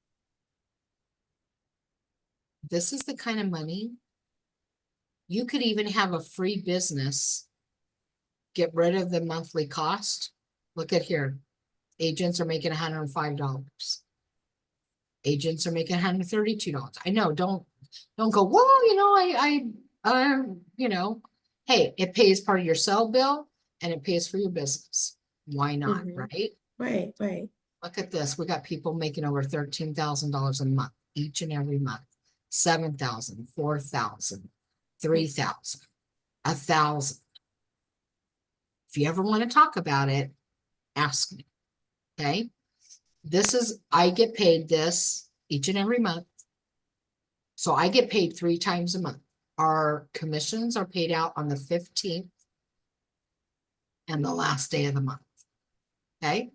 This is the kind of money you could even have a free business. Get rid of the monthly cost. Look at here. Agents are making $105. Agents are making $132. I know, don't go, well, hey, it pays part of your cell bill and it pays for your business. Why not, Mhm. right? Right, right. Look at this. We got people making over $13,000 a month, each and every month. 7,000, 4,000, 3,000, 1,000. If you ever want to talk about it, ask me. Okay. I get paid this each and every month. So I get paid 3 times a month. Our commissions are paid out on the 15th and the last day of the month. Okay.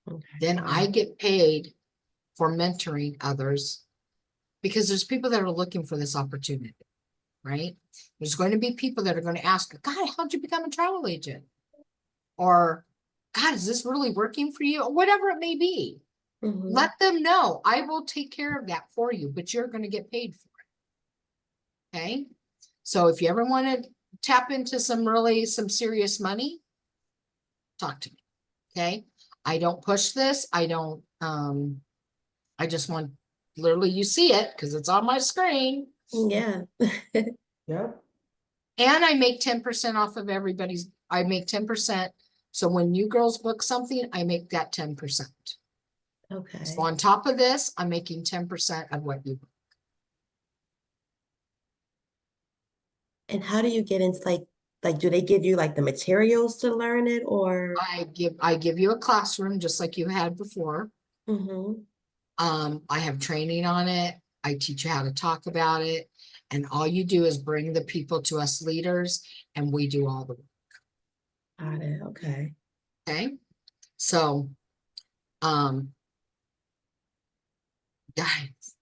Okay. Then I Wow. get paid for mentoring others because there's people that are looking for this opportunity, right? There's going to be people that are going to ask, God, how'd you become a travel agent? Or, God, is this really working for you? Or whatever it may be. Mhm. Let them know. I will take care of that for you, but you're going to get paid for it. Okay. So if you ever want to tap into some serious money, talk to me. Okay. I don't push this. I don't, I just want literally you see it because it's on my screen. Yeah. Yep. And I make 10% off of I make 10%. So when you girls book something, I make that 10%. So Okay. on top of this, I'm making 10% of what you book. And how do you get into like do they give you like the materials to learn it or? I give you a classroom just like you had before. Mhm. I have training on it. I teach you how to talk about it. And all you do is bring the people to us leaders and we do all the work. Got it. Okay. Okay. So, um, guys,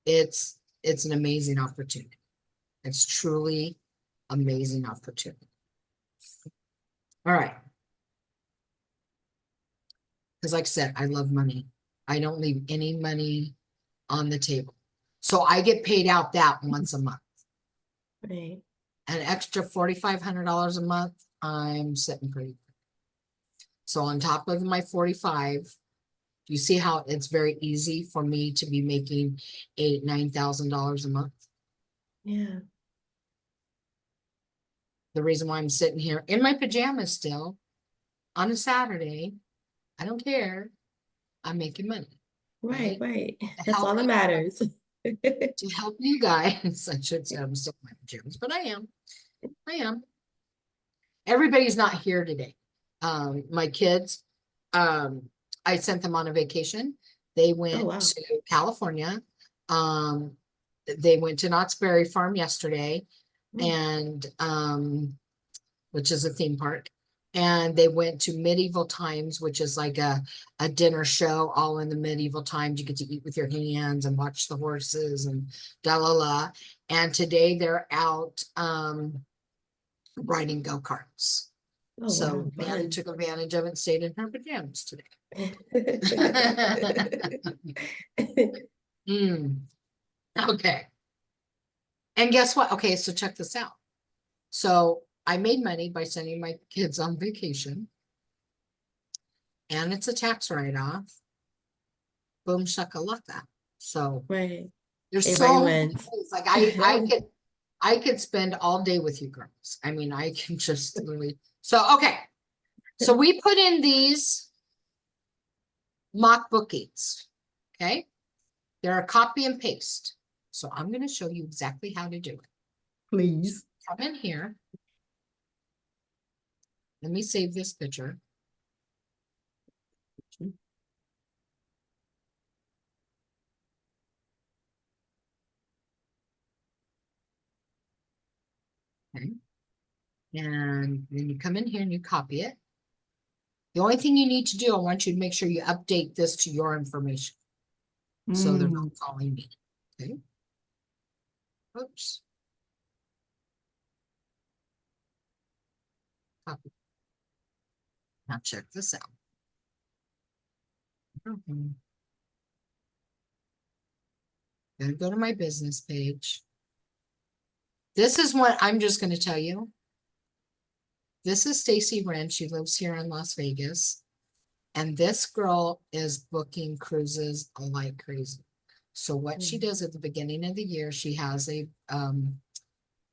it's an amazing opportunity. It's truly amazing opportunity. All right. Because like I said, I love money. I don't leave any money on the table. So I get paid out that once a month. Right. An extra $4,500 a month, I'm sitting pretty. So on top of my 45, do you see how it's very easy for me to be making $8,000, $9,000 a month? Yeah. The reason why I'm sitting here in my pajamas still on a Saturday, I don't care. I'm making money, Right, right? right. To That's help all that you, matters. to help you guys. I should say I'm still in my pajamas, but I am. I am. Everybody's not here today. My kids, um, I sent them on a vacation. They Oh, went wow. to California. Um, they went to Knott's Berry Farm yesterday Mm. and which is a theme park. And they went to Medieval Times, which is like a dinner show all in the medieval times. You get to eat with your hands and watch the horses and da la la. And today they're out riding go-karts. Oh, So wow. Nana Fun. took advantage of it and stayed in her pajamas today. Okay. And guess what? Okay, so check this out. So I made money by sending my kids on vacation. And it's a tax write-off. Boom shakalaka. So Right. there's Everybody so many wins. things. Like I could spend all day with you girls. I mean, I can just literally. So okay. So we put in these mock bookings. Okay. They're a copy and paste. So I'm going to show you exactly how to do it. Please. come in here. Let me save this picture. Okay. And then you come in here and you copy it. The only thing you need to do, I want you to make sure you update this to your information. So they're not calling me. Okay. Oops. Copy. Now check this out. Gonna go to my business page. This is what I'm just gonna tell you. This is Stacy Wren. She lives here in Las Vegas. And this girl is booking cruises like crazy. So what she does at the beginning of the year, she has a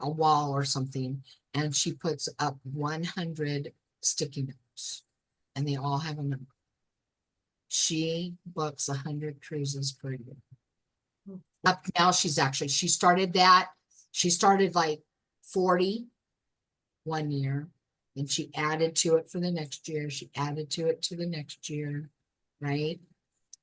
wall or something, and she puts up 100 sticky notes, and they all have a number. She books 100 cruises per year. Up now, she started that. She started like 40 one year. And she added to it for the next year. She added to it to the next year, right?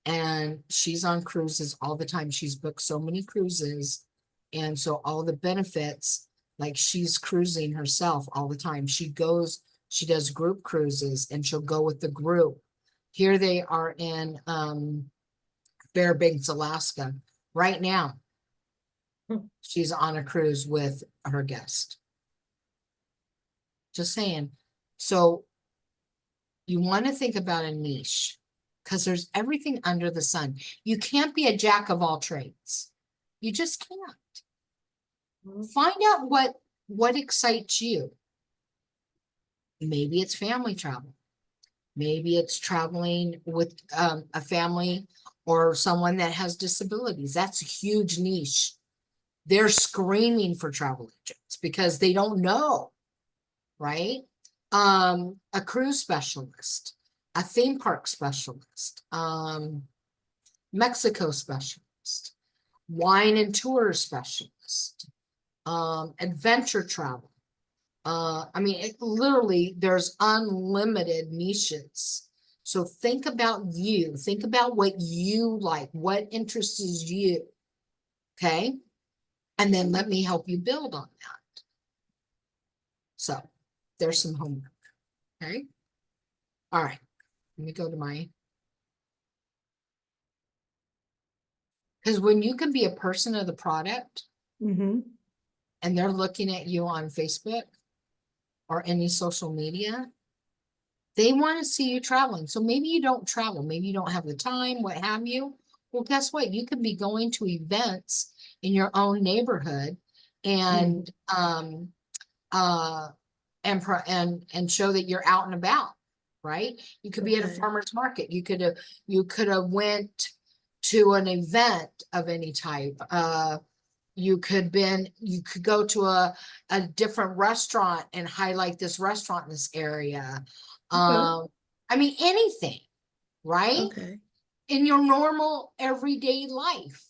And she's on cruises all the time. She's booked so many cruises. And so all the benefits, like she's cruising herself all the time. She does group cruises and she'll go with the group. Here they are in Fairbanks, Alaska. Right now, she's on a cruise with her guest. Just saying. So you want to think about a niche because there's everything under the sun. You can't be a jack of all trades. You just can't. Find out what excites you. Maybe it's family travel. Maybe it's traveling with a family or someone that has disabilities. That's a huge niche. They're screaming for travel agents because they don't know. Right? A cruise specialist, a theme park specialist, Mexico specialist, wine and tour specialist, adventure travel. I mean, literally, there's unlimited niches. So think about you. Think about what you like, what interests you. Okay? And then let me help you build on that. So there's some homework. Okay. All right. Let me go to because when you can be a person of the product and they're looking at you on Facebook or any social media, they want to see you traveling. So maybe you don't travel. Maybe you don't have the time, what have you. Well, guess what? You can be going to events in your own neighborhood and show that you're out and about, right? You could be at a farmer's market. You could have went to an event of any type. You could go to a different restaurant and highlight this restaurant in this area. I mean, anything, right? Okay. In your normal everyday life.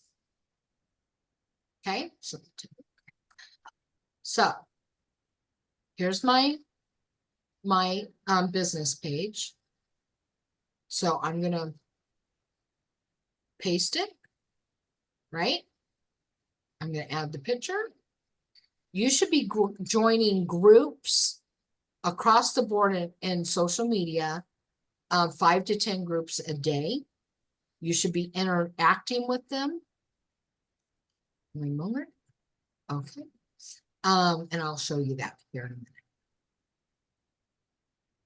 Okay, so here's my business page. So I'm gonna paste it, right? I'm gonna add the picture. You should be joining groups across the board in social media, 5 to 10 groups a day. You should be interacting with them. One moment. Okay. And I'll show you that here in a minute.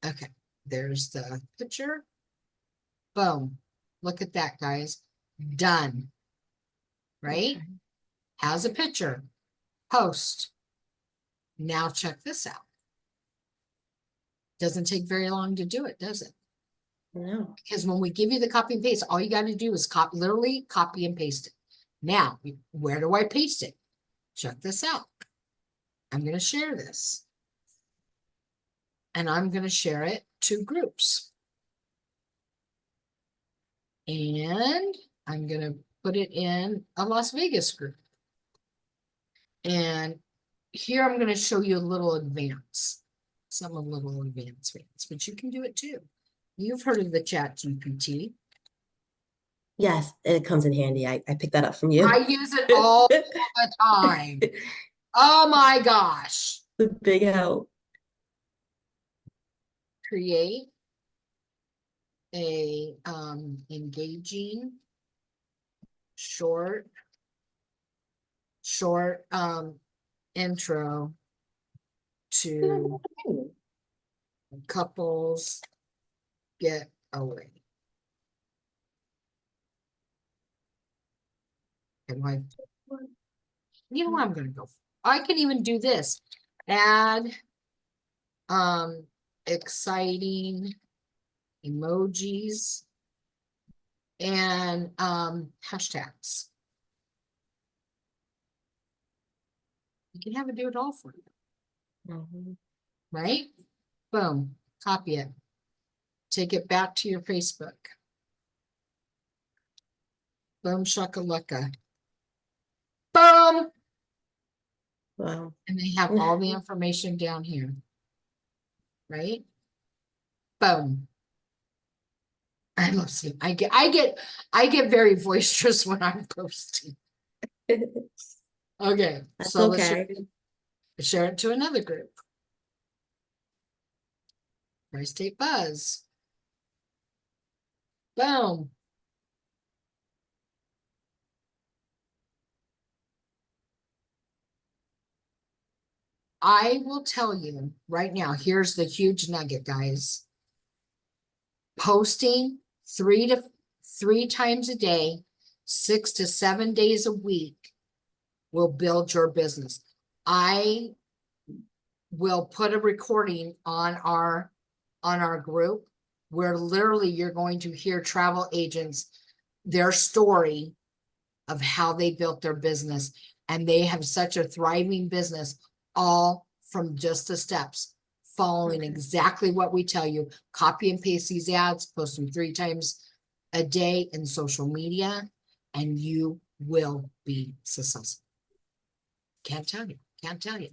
Okay, there's the picture. Boom. Look at that, guys. Done. Right? Has a picture. Post. Now check this out. Doesn't take very long to do it, does it? No. Because when we give you the copy and paste, all you got to do is literally copy and paste it. Now, where do I paste it? Check this out. I'm going to share this. And I'm going to share it to groups. And I'm going to put it in a Las Vegas group. And here I'm gonna show you a little advance. Some a little advanced, but you can do it too. You've heard of the Chat GPT. Yes, it comes in handy. I picked that up from you. I use it all the time. Oh my gosh. The big help. Create a engaging short intro to couples get away. And like, you know what I'm gonna go for? I can even do this. Add exciting emojis and hashtags. You can have it do it all for you, Mhm. right? Boom, copy it. Take it back to your Facebook. Boom shakalaka. Boom! Wow. And they have all the information down here. Right? Boom. I love seeing I get very boisterous when I'm posting. Okay, That's so let's okay. share it to another group. Tri-State Buzz. Boom. I will tell you right now, here's the huge nugget, guys. Posting three times a day, 6 to 7 days a week will build your business. I will put a recording on our group where literally you're going to hear travel agents, their story of how they built their business, and they have such a thriving business, all from just the steps, following exactly what we tell you. Copy and paste these ads, post them 3 times a day in social media, and you will be successful. Can't tell you, can't tell you.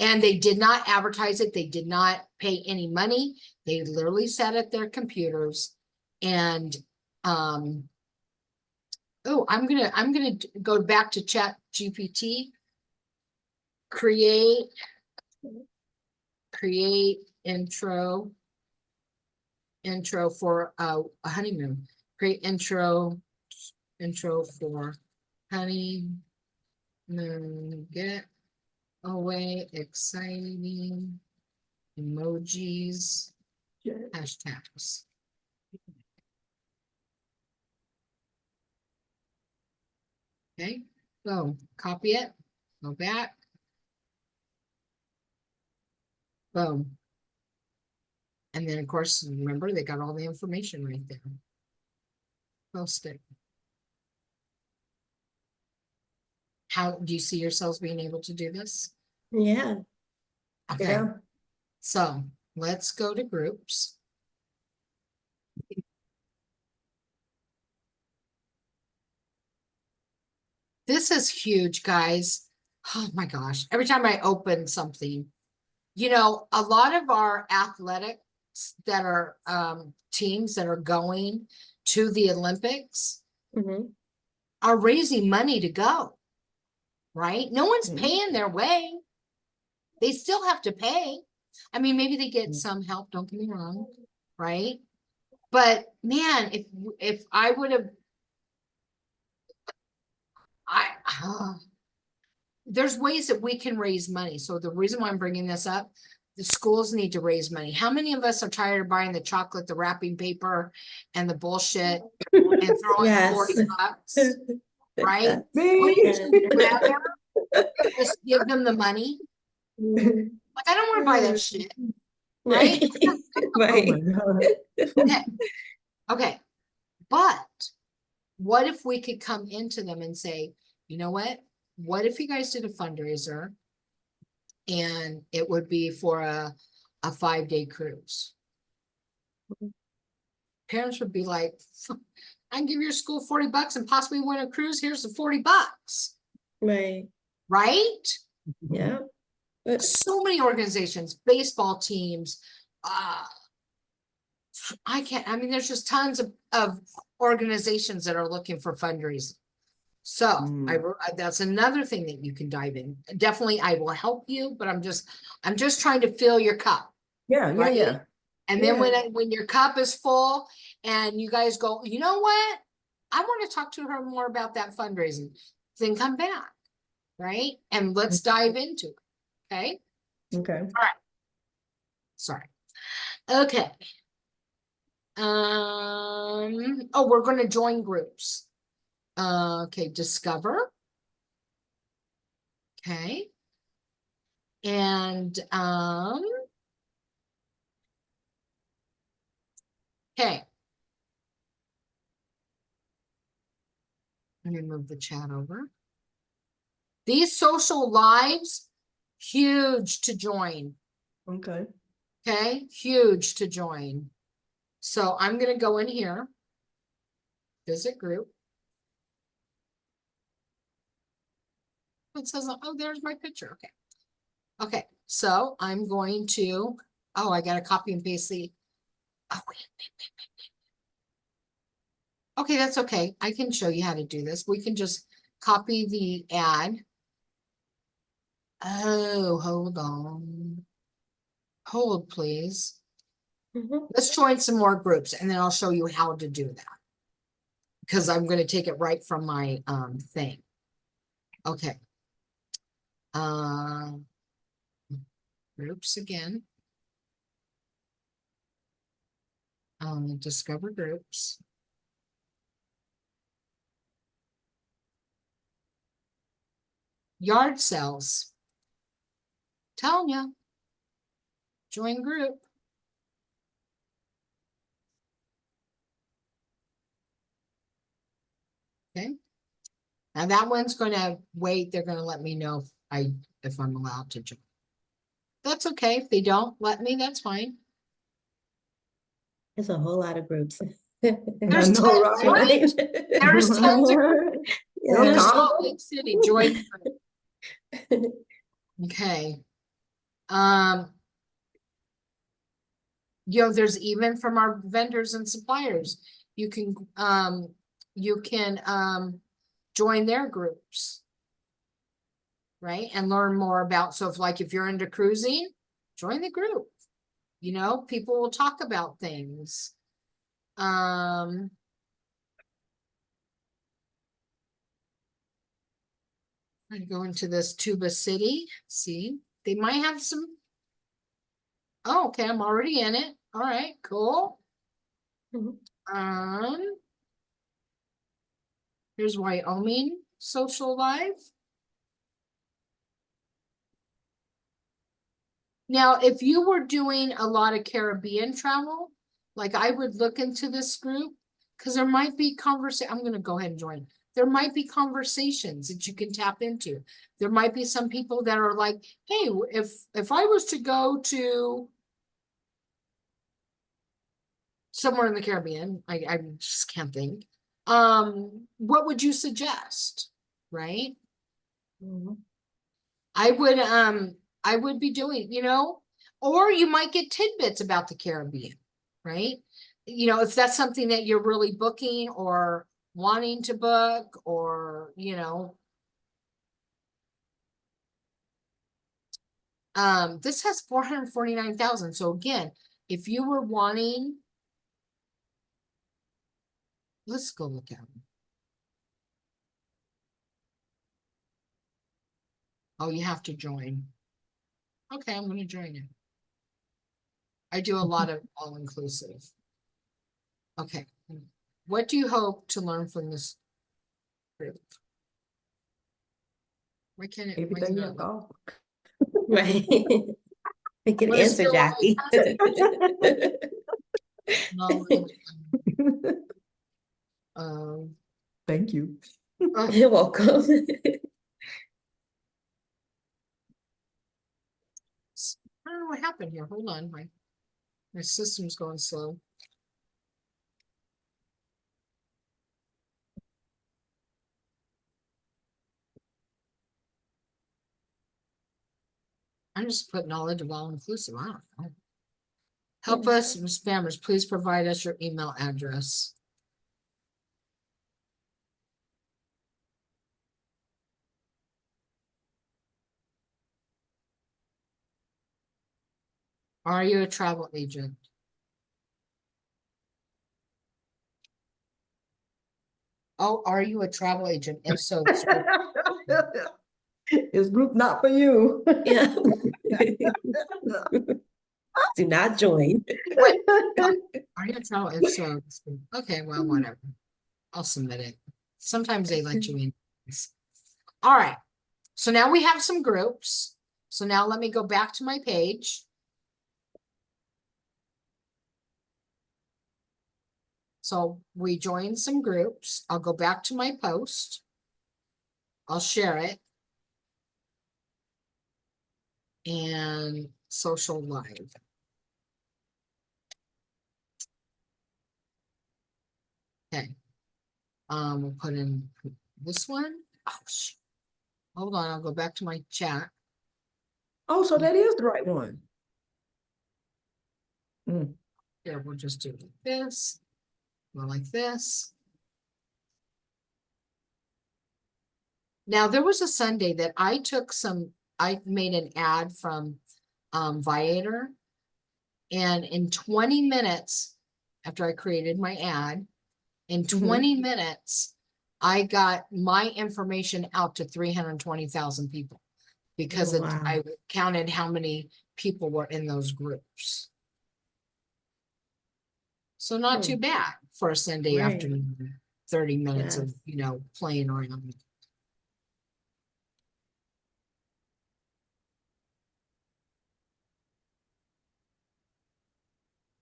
And they did not advertise it. They did not pay any money. They literally sat at their computers and, oh, I'm gonna go back to Chat GPT. Create intro for a honeymoon. Create intro for honeymoon get away, exciting emojis, hashtags. Okay, boom, copy it, go back. Boom. And then of course, remember they got all the information right there. Post it. How do you see yourselves being able to do this? Yeah. Okay, Yeah. so let's go to groups. This is huge, guys. Oh my gosh. Every time I open something, you know, a lot of our athletics that are teams that are going to the Olympics Mhm. are raising money to go, right? No one's Mhm. paying their way. They still have to pay. I mean, maybe they get some help, don't get me wrong, right? But man, if I would have, there's ways that we can raise money. So the reason why I'm bringing this up, the schools need to raise money. How many of us are tired of buying the chocolate, the wrapping paper, and the bullshit and throwing Yes. 40 bucks, right? Me. Wouldn't you rather just give them the money? Mhm. Like, I don't want to buy that shit, right? Oh my Right. God. Okay. Okay. But what if we could come into them and say, you know what? What if you guys did a fundraiser and it would be for a 5-day cruise? Parents would be like, I can give your school 40 bucks and possibly win a cruise. Here's the 40 bucks, Right. right? Yeah. But So many organizations, baseball teams, I mean, there's just tons of organizations that are looking for fundraising. So that's another thing that you can dive in. Definitely, I will help you, but I'm just trying to fill your cup. Yeah, yeah, Right? yeah. And then when your cup is full and you guys go, you know what? I want to talk to her more about that fundraising. Then come back, right? And let's dive into it. Okay. Okay. All right. Sorry. Okay. Oh, we're going to join groups. Okay, discover. Okay. And okay. Let me move the chat over. These social lives, huge to join. Okay. Okay, huge to join. So I'm going to go in here, visit group. It says, oh, there's my picture. Okay. Okay, so I'm going to, oh, I got to copy and paste the, oh, wait. Okay, that's okay. I can show you how to do this. We can just copy the ad. Oh, hold on. Hold, please. mhm. Let's join some more groups and then I'll show you how to do that. Because I'm going to take it right from my thing. Okay. Groups again. Discover groups. Yard sales. Telling you. Join group. Okay. Now that one's going to wait. They're going to let me know if I'm allowed to join. That's okay. If they don't let me, that's fine. There's a whole lot of groups. I There's know, tons, right? right? There's tons of They'll Yeah. There's come. Salt Lake City. Join group. Okay. There's even from our vendors and suppliers. You can join their groups. Right? And learn more about, so if you're into cruising, join the group. People will talk about things. I go into this Tuba City. See, they might have some. Oh, okay, I'm already in it. All right, cool. Mhm. Here's Wyoming Social Life. Now, if you were doing a lot of Caribbean travel, like I would look into this group, because there might be I'm going to go ahead and join. There might be conversations that you can tap into. There might be some people that are like, hey, if I was to go to somewhere in the Caribbean, I just can't think. What would you suggest? Right? Mhm. I would be doing, or you might get tidbits about the Caribbean, right? If that's something that you're really booking or wanting to book, or, this has 449,000. So again, if you were wanting, let's go look at them. Oh, you have to join. Okay, I'm going to join you. I do a lot of all-inclusive. Okay. What do you hope to learn from this group? Why can't it? Why is it Everything you not have called. Right. We can What is answer, still Jackie. knowledge? Um, Thank you. uh, You're welcome. I don't know what happened here. Hold on, my system's going slow. I'm just putting knowledge of all inclusive. I don't know. Help Yeah. us, spammers, please provide us your email address. Are you a travel agent? Oh, are you a travel agent? If so, sir, It's group not for you. Yeah. Do not join. wait, are you a travel? If so, okay, well, whatever. I'll submit it. Sometimes they let you in. All right. So now we have some groups. So now let me go back to my page. So we joined some groups. I'll go back to my post. I'll share it. And social live. Okay. We'll put in this one. Oh, shoot. Hold on, I'll go back to my chat. Oh, so that is the right one. Mm. Here, we'll just do this. Go like this. Now, there was a Sunday that I made an ad from Viator. And in 20 minutes, after I created my ad, in 20 minutes, I got my information out to 320,000 people because Oh, wow. I counted how many people were in those groups. So not too bad for a Sunday Right. afternoon, 30 minutes of, Yes. playing around.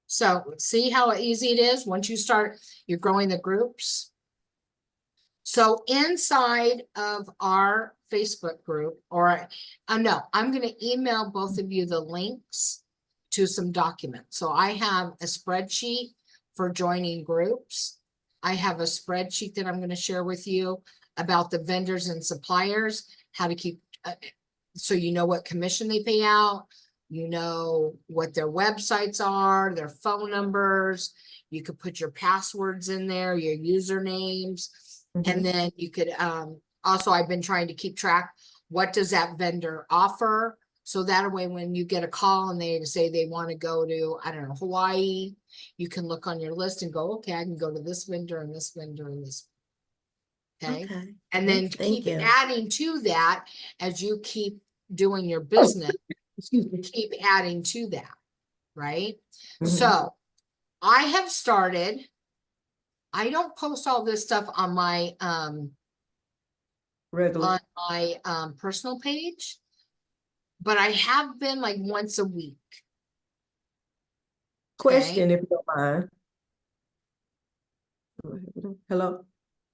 So see how easy it is once you start, you're growing the groups. So inside of our Facebook group, or no, I'm going to email both of you the links to some documents. So I have a spreadsheet for joining groups. I have a spreadsheet that I'm going to share with you about the vendors and suppliers, how to keep, so you know what commission they pay out, you know what their websites are, their phone numbers. You could put your passwords in there, your usernames. And then you could, also I've been trying to keep track, what does that vendor offer? So that way, when you get a call and they say they want to go to, I don't know, Hawaii, you can look on your list and go, okay, I can go to this vendor and this vendor and this. Okay. Okay. And then Yes, thank keep you. adding to that as you keep doing your business, Excuse me. keep adding to that. Right. So I have started, I don't post all this stuff on my, Regular. personal page, but I have been like once a week. Question, if you don't mind. Hello?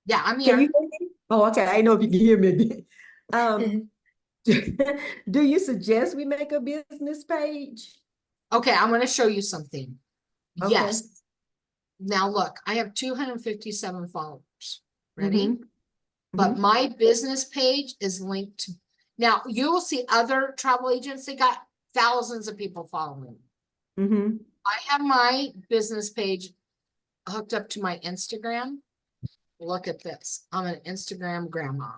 Yeah, I'm Can here. you hear me? Oh, okay. I know if you can hear me again. Do you suggest we make a business page? Okay, I'm going to show you something. Okay. Yes. Now look, I have 257 followers. Ready? But my business page is linked to, now you will see other travel agents, they got thousands of people following. I have my business page hooked up to my Instagram. Look at this. I'm an Instagram grandma.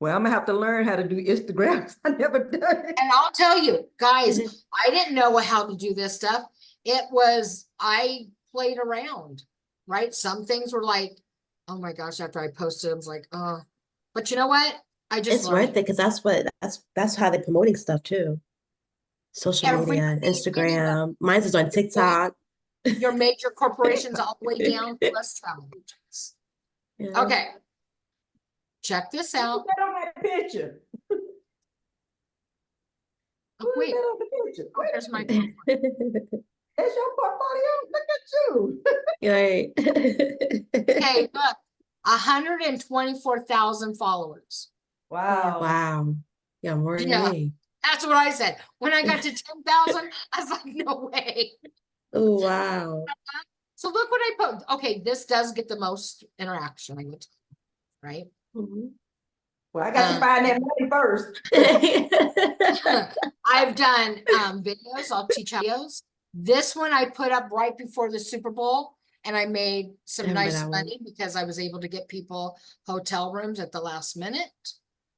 Well, I'm gonna have to learn how to do Instagram. I never done it. And I'll tell you, guys, I didn't know how to do this stuff. I played around, right? Some things were like, oh my gosh, after I posted, I was like, oh, but you know what? I just It's worth learned. it because that's how they're promoting stuff too. Social media, Instagram. Mine's is on TikTok. Your major corporations all the way down to us travel agents. Yeah. Okay. Check this out. Put that on that picture. Oh, wait, Put that on the picture. Wait a there's my minute. That's your portfolio. Look at you. Right. okay, look, 124,000 followers. Wow. Wow. Yeah, more than Yeah. me. That's what I said. When I got to 10,000, I was like, no way. Oh, wow. So look what I put. Okay, this does get the most interaction, I would, right? Well, I got to find that money first. I've done videos. I'll teach videos. This one I put up right before the Super Bowl, and I made some I remember nice that one. money because I was able to get people hotel rooms at the last minute.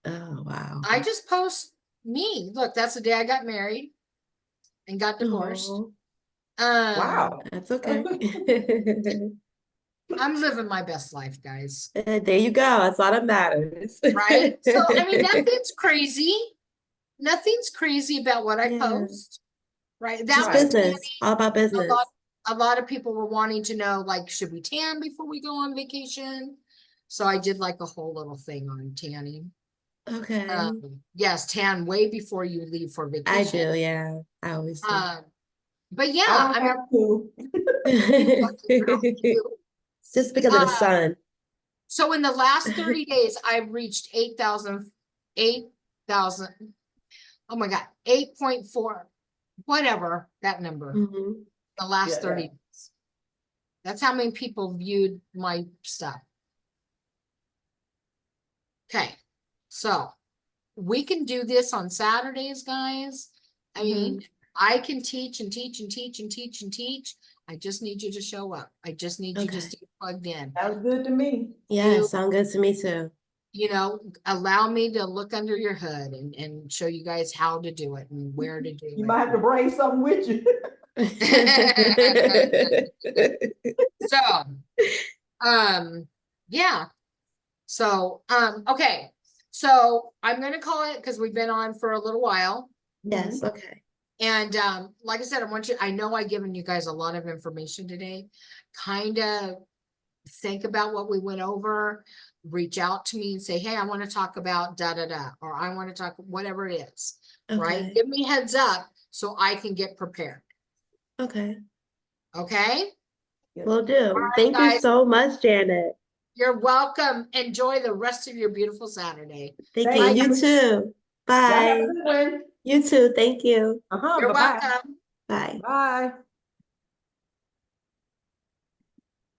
Oh, wow. I just post me. Look, that's the day I got married and got divorced. Oh, Wow. that's okay. I'm living my best life, guys. There you go. That's all that matters. Right? So, I mean, nothing's crazy. Nothing's crazy about what I Yeah. post. Right? It's That just was business. tanning. All about business. A lot of people were wanting to know, like, should we tan before we go on vacation? So I did like a whole little thing on tanning. Okay. Yes, tan way before you leave for I vacation. do, yeah. I always do. But yeah, I I don't mean, have to. Just because of the sun. so in the last 30 days, I've reached 8,000, oh my God, 8.4, whatever that number, Mhm. the last Yeah. 30 days. That's how many people viewed my stuff. Okay, so we can do this on Saturdays, guys. I mean, I can teach and teach and teach and teach and teach. I just need you to show up. I just need you to Okay. stay plugged in. That was good to me. Yeah, You- sound good to me too. You know, allow me to look under your hood and show you guys how to do it and where to do You it. might have to bring something with you. So, yeah. So, okay. So I'm gonna call it because we've been on for a little while. Yes, okay. And like I said, I know I've given you guys a lot of information today. Kind of think about what we went over, reach out to me and say, hey, I want to talk about da da da, or I want to talk whatever it is, right? Okay. Give me heads up so I can get prepared. Okay. Okay. Will do. right, Thank you guys. so much, Janet. You're welcome. Enjoy the rest of your beautiful Saturday. Thank Thank you. you. You too. Y'all have Bye. a good one. You too. Thank you. Uh-huh. You're Bye-bye. welcome. Bye. Bye.